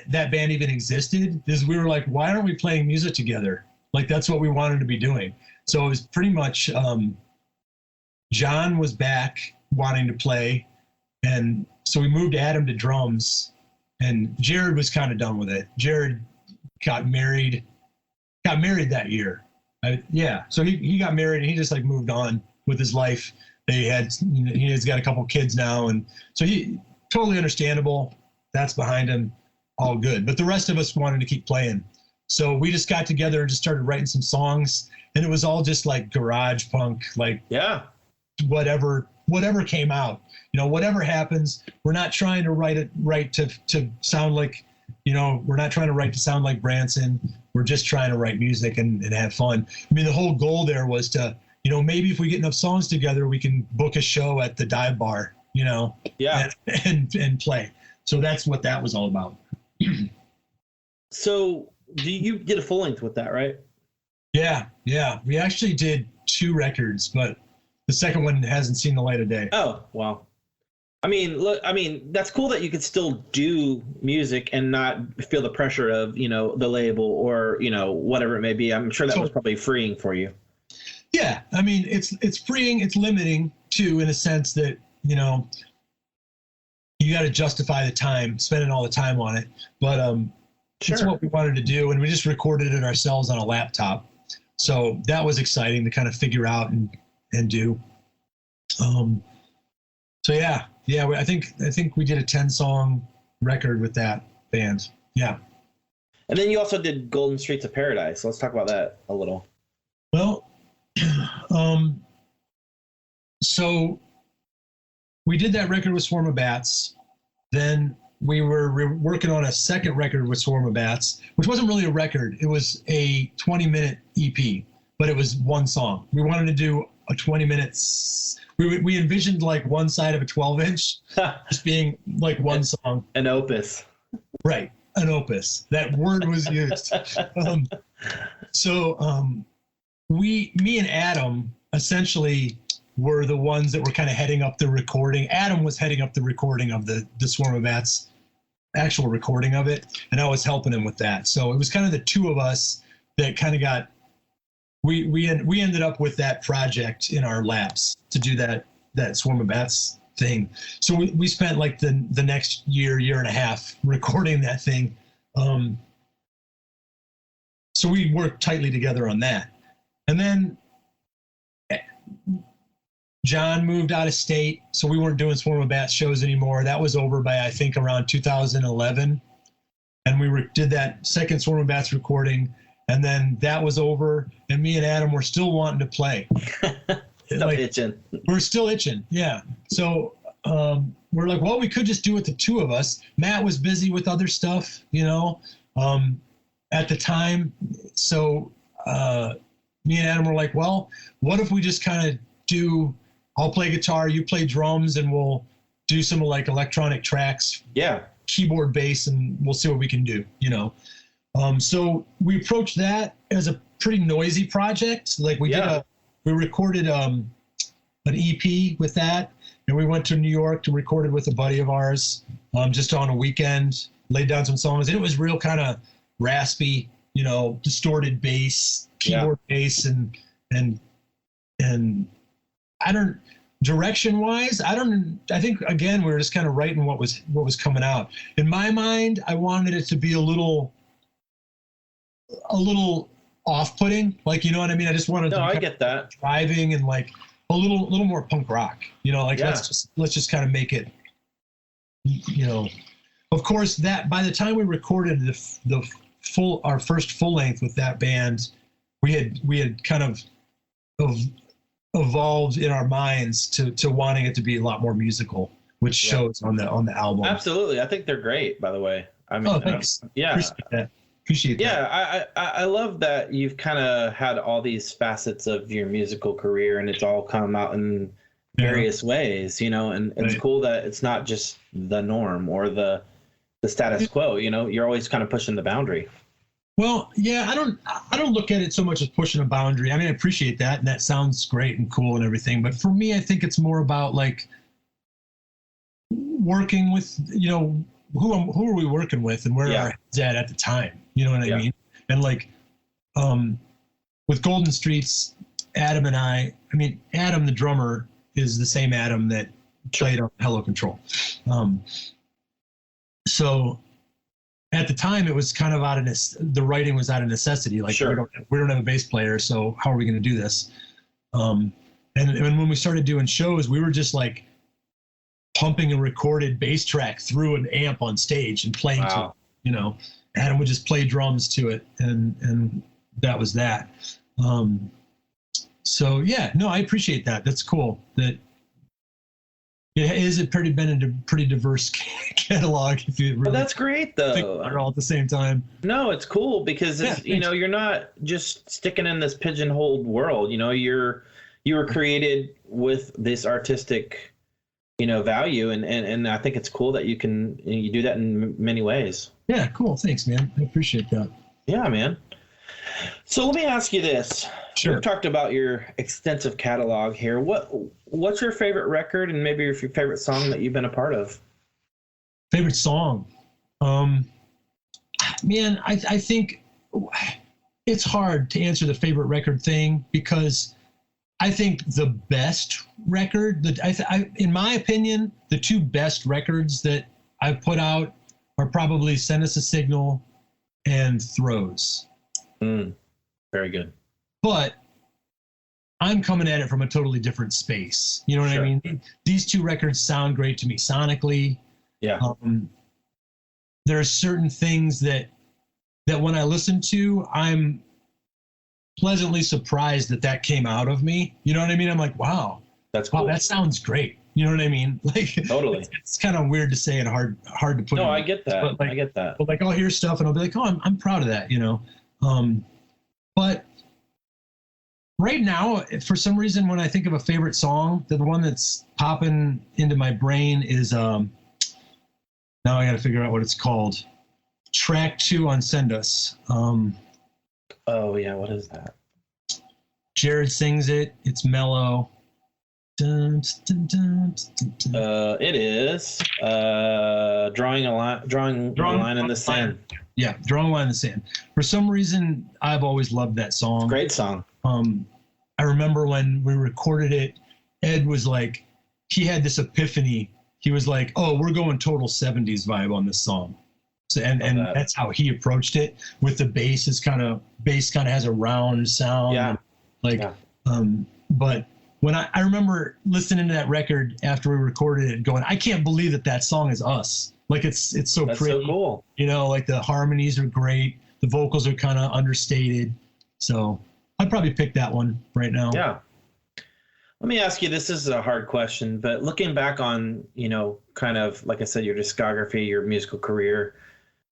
that band even existed is we were like, why aren't we playing music together? Like, that's what we wanted to be doing. So it was pretty much, John was back wanting to play. And so we moved Adam to drums, and Jared was kind of done with it. Jared got married that year. So he got married and he just like moved on with his life. He's got a couple kids now. And so he totally understandable. That's behind him. All good. But the rest of us wanted to keep playing. So we just got together and just started writing some songs, and it was all just like garage punk, like whatever came out, you know, whatever happens. We're not trying to write to sound like, you know, we're not trying to write to sound like Brandtson. We're just trying to write music and have fun. I mean, the whole goal there was to, you know, maybe if we get enough songs together, we can book a show at the dive bar, you know, and play. So that's what that was all about. So do you get a full length with that, right? Yeah. We actually did 2 records, but the second one hasn't seen the light of day. Oh, wow. I mean, that's cool that you could still do music and not feel the pressure of, you know, the label or, you know, whatever it may be. I'm sure that was probably freeing for you. Yeah. I mean, it's freeing. It's limiting too, in a sense that, you know, you got to justify the time, spending all the time on it. But it's what we wanted to do. And we just recorded it ourselves on a laptop. So that was exciting to kind of figure out and do. So yeah, I think we did a 10-song record with that band. Yeah. And then you also did Golden Streets of Paradise. Let's talk about that a little. Well, so we did that record with Swarm of Bats. Then we were working on a second record with Swarm of Bats, which wasn't really a record. It was a 20-minute EP, but it was one song. We wanted to do a 20 minutes. We envisioned like one side of a 12-inch just being like one song. An opus. Right. An opus. That word was used. Me and Adam essentially were the ones that were kind of heading up the recording. Adam was heading up the recording of the Swarm of Bats, actual recording of it, and I was helping him with that. So it was kind of the two of us that kind of got. We ended up with that project in our laps to do that Swarm of Bats thing. So we spent like the next year and a half recording that thing. So we worked tightly together on that. And then John moved out of state, so we weren't doing Swarm of Bats shows anymore. That was over by, I think, around 2011. And we did that second Swarm of Bats recording, and then that was over, and me and Adam were still wanting to play. Itching. We're still itching, yeah. So we're like, well, we could just do it the two of us. Matt was busy with other stuff, you know, at the time. So me and Adam were like, well, what if we just kind of I'll play guitar, you play drums, and we'll do some like electronic tracks. Yeah. Keyboard, bass, and we'll see what we can do, you know. So we approached that as a pretty noisy project. Like we recorded an EP with that, and we went to New York to record it with a buddy of ours, just on a weekend, laid down some songs, and it was real kind of raspy, you know, distorted bass, keyboard bass, and and I don't, direction wise, I think again, we were just kind of writing what was coming out. In my mind, I wanted it to be a little off-putting, like, you know what I mean? I just wanted I get that. Driving and like a little more punk rock, you know, like let's just kind of make it, you know. Of course, that by the time we recorded our first full length with that band, we had kind of evolved in our minds to wanting it to be a lot more musical, which shows on the album. Absolutely, I think they're great. By the way, I mean, thanks. Yeah, appreciate that. Yeah, I love that you've kind of had all these facets of your musical career, and it's all come out in various ways, you know. And it's cool that it's not just the norm or the status quo. You know, you're always kind of pushing the boundary. Well, yeah, I don't look at it so much as pushing a boundary. I mean, I appreciate that, and that sounds great and cool and everything. But for me, I think it's more about like working with, you know, who are we working with and where our heads at the time. You know what I mean? And like with Golden Streets, Adam and I mean, Adam, the drummer, is the same Adam that played on Hello Control. So at the time, it was kind of the writing was out of necessity. Like, we don't have a bass player, so how are we going to do this? And when we started doing shows, we were just like pumping a recorded bass track through an amp on stage and playing to it, you know. Adam would just play drums to it, and that was that. So yeah, no, I appreciate that. That's cool. That it is been a pretty diverse catalog. If you really that's great, though. Think about it all at the same time. No, it's cool because you know, you're not just sticking in this pigeonholed world. You know, you were created with this artistic, you know, value, and I think it's cool that you do that in many ways. Yeah, cool. Thanks, man. I appreciate that. Yeah, man. So let me ask you this. Sure. We've talked about your extensive catalog here. What's your favorite record and maybe your favorite song that you've been a part of? Favorite song? Man, I think it's hard to answer the favorite record thing because I think the best record, in my opinion, the two best records that I've put out are probably Send Us a Signal and Throws. Very good. But I'm coming at it from a totally different space. You know what I mean? These two records sound great to me sonically. Yeah. There are certain things that when I listen to, I'm pleasantly surprised that came out of me. You know what I mean? I'm like, wow, that's cool. Wow, that sounds great. You know what I mean? Like, totally. It's kind of weird to say and hard to put. No, I get that. But like, I get that. But like, I'll hear stuff and I'll be like, oh, I'm proud of that. You know. But right now, for some reason, when I think of a favorite song, the one that's popping into my brain is now I got to figure out what it's called. Track 2 on Send Us. Oh yeah, what is that? Jared sings it. It's mellow. Dun, dun, dun, dun, dun. It is drawing a line in the sand. Yeah, drawing a line in the sand. For some reason, I've always loved that song. Great song. I remember when we recorded it, Ed was like, he had this epiphany. He was like, "Oh, we're going total '70s vibe on this song." So, and that's how he approached it. With the bass, bass kind of has a round sound. Yeah. But when I remember listening to that record after we recorded it, going, I can't believe that song is us. Like it's so that's pretty. So cool. You know, like the harmonies are great. The vocals are kind of understated. So I'd probably pick that one right now. Yeah. Let me ask you, this is a hard question, but looking back on, you know, kind of, like I said, your discography, your musical career,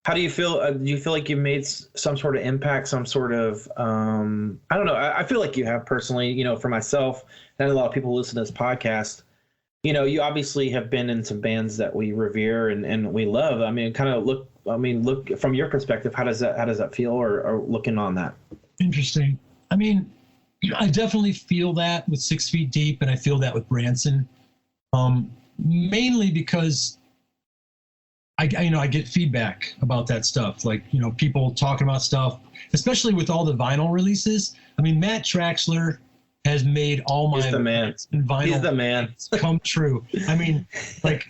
how do you feel? Do you feel like you made some sort of impact, some sort of, I don't know. I feel like you have personally, you know, for myself and a lot of people who listen to this podcast, you know, you obviously have been in some bands that we revere and we love. I mean, look from your perspective, how does that feel or looking on that? Interesting. I mean, I definitely feel that with 6 Feet Deep, and I feel that with Brandtson, mainly because I get feedback about that stuff, like, you know, people talking about stuff, especially with all the vinyl releases. I mean, Matt Traxler has made all my He's the man. vinyl He's the man. come true. I mean, like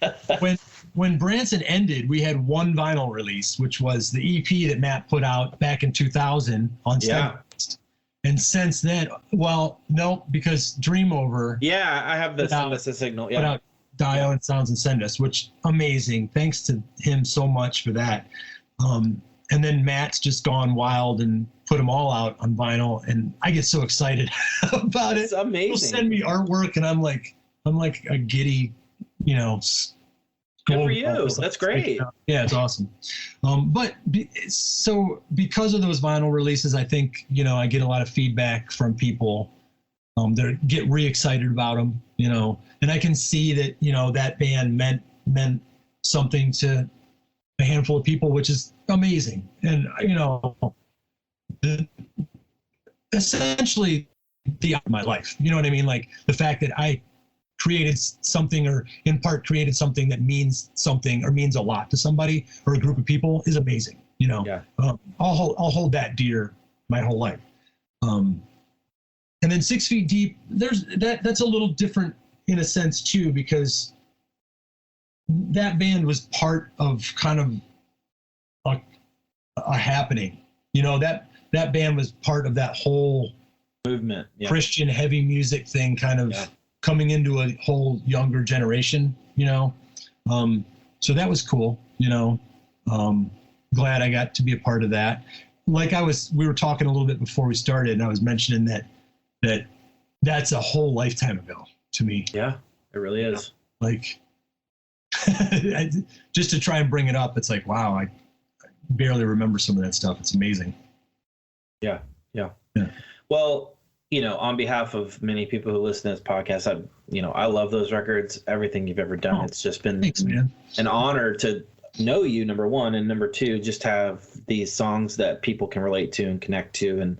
when Brandtson ended, we had one vinyl release, which was the EP that Matt put out back in 2000 on Steadfast. And since then, well, no, because Dream Over. Yeah, I have the Send Us a Signal. Yeah. Put out Dial and Sounds and Send Us, which amazing. Thanks to him so much for that. And then Matt's just gone wild and put them all out on vinyl, and I get so excited about it. It's amazing. He'll send me artwork, and I'm like a giddy, Good for you. That's great. Yeah, it's awesome. So because of those vinyl releases, I think I get a lot of feedback from people that get re-excited about them. And I can see that that band meant something to a handful of people, which is amazing. And essentially the my life. You know what I mean? Like the fact that I created something, or in part created something that means something or means a lot to somebody or a group of people is amazing. Yeah. I'll hold that dear my whole life. And then 6 Feet Deep, that's a little different in a sense too, because that band was part of kind of a happening. That band was part of that whole movement, Christian heavy music thing, kind of coming into a whole younger generation. So that was cool. Glad I got to be a part of that. Like we were talking a little bit before we started, and I was mentioning that's a whole lifetime ago to me. Yeah, it really is. Like, just to try and bring it up, it's like, wow, I barely remember some of that stuff. It's amazing. Yeah. Well, on behalf of many people who listen to this podcast, I love those records, everything you've ever done. It's just been an honor to know you, number one, and number two, just have these songs that people can relate to and connect to, and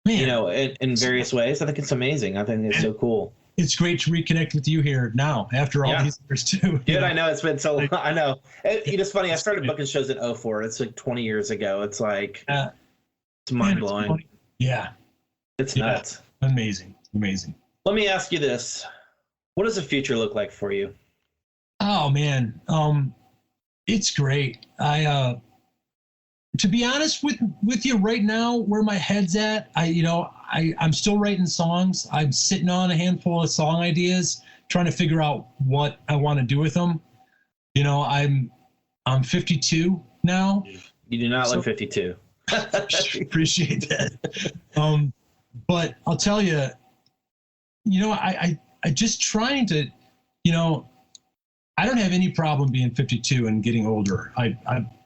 in various ways. I think it's amazing. I think it's so cool. It's great to reconnect with you here now after all these years too. Dude, I know it's been so long. I know. It's funny. I started booking shows in 2004. It's like 20 years ago. It's like, it's mind blowing. Yeah. It's nuts. Amazing. Let me ask you this. What does the future look like for you? Oh man. It's great. To be honest with you right now, where my head's at, I'm still writing songs. I'm sitting on a handful of song ideas, trying to figure out what I want to do with them. I'm 52 now. You do not look 52. Appreciate that. But I'll tell you, I just trying to, I don't have any problem being 52 and getting older.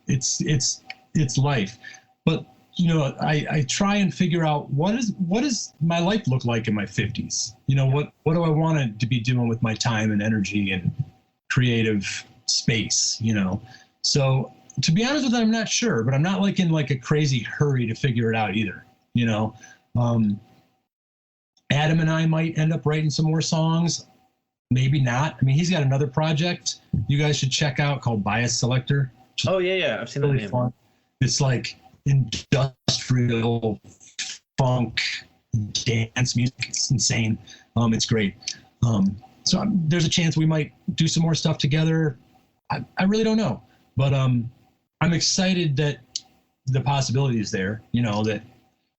It's life. But I try and figure out what does my life look like in my 50s? What do I want to be doing with my time and energy and creative space? So to be honest with you, I'm not sure, but I'm not in a crazy hurry to figure it out either. Adam and I might end up writing some more songs, maybe not. I mean, he's got another project you guys should check out called Bias Selector. Oh yeah, I've seen that name. Fun. It's like industrial funk dance music. It's insane. It's great. So there's a chance we might do some more stuff together. I really don't know, but I'm excited that the possibility is there. That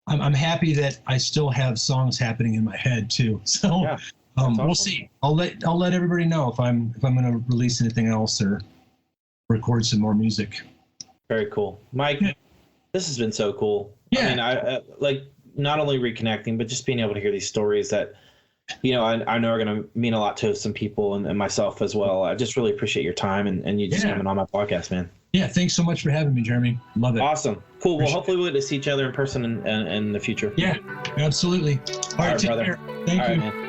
I'm happy that I still have songs happening in my head too. So awesome. We'll see. I'll let everybody know if I'm going to release anything else or record some more music. Very cool, Mike. This has been so cool. Yeah. I mean, I like not only reconnecting, but just being able to hear these stories that, I know are going to mean a lot to some people and myself as well. I just really appreciate your time and you just coming on my podcast, man. Yeah. Thanks so much for having me, Jeremy. Love it. Awesome. Cool. Well, hopefully we'll get to see each other in person in the future. Yeah, absolutely. All right, take care. Thank you. Man.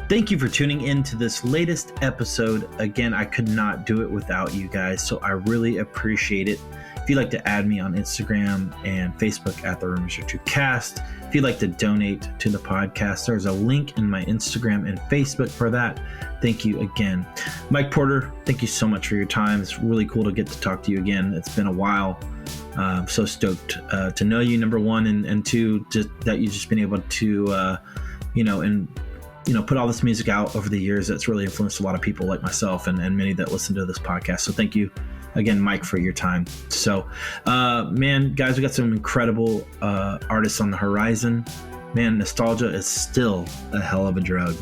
Thank you for tuning in to this latest episode. Again, I could not do it without you guys, so I really appreciate it. If you'd like to add me on Instagram and Facebook at the Rumors Are True Cast, if you'd like to donate to the podcast, there's a link in my Instagram and Facebook for that. Thank you again. Mike Porter, thank you so much for your time. It's really cool to get to talk to you again. It's been a while. I'm so stoked to know you, number one, and two, just that you've just been able to, put all this music out over the years. That's really influenced a lot of people like myself and many that listen to this podcast. So thank you again, Mike, for your time. So, guys, we got some incredible artists on the horizon. Man, nostalgia is still a hell of a drug.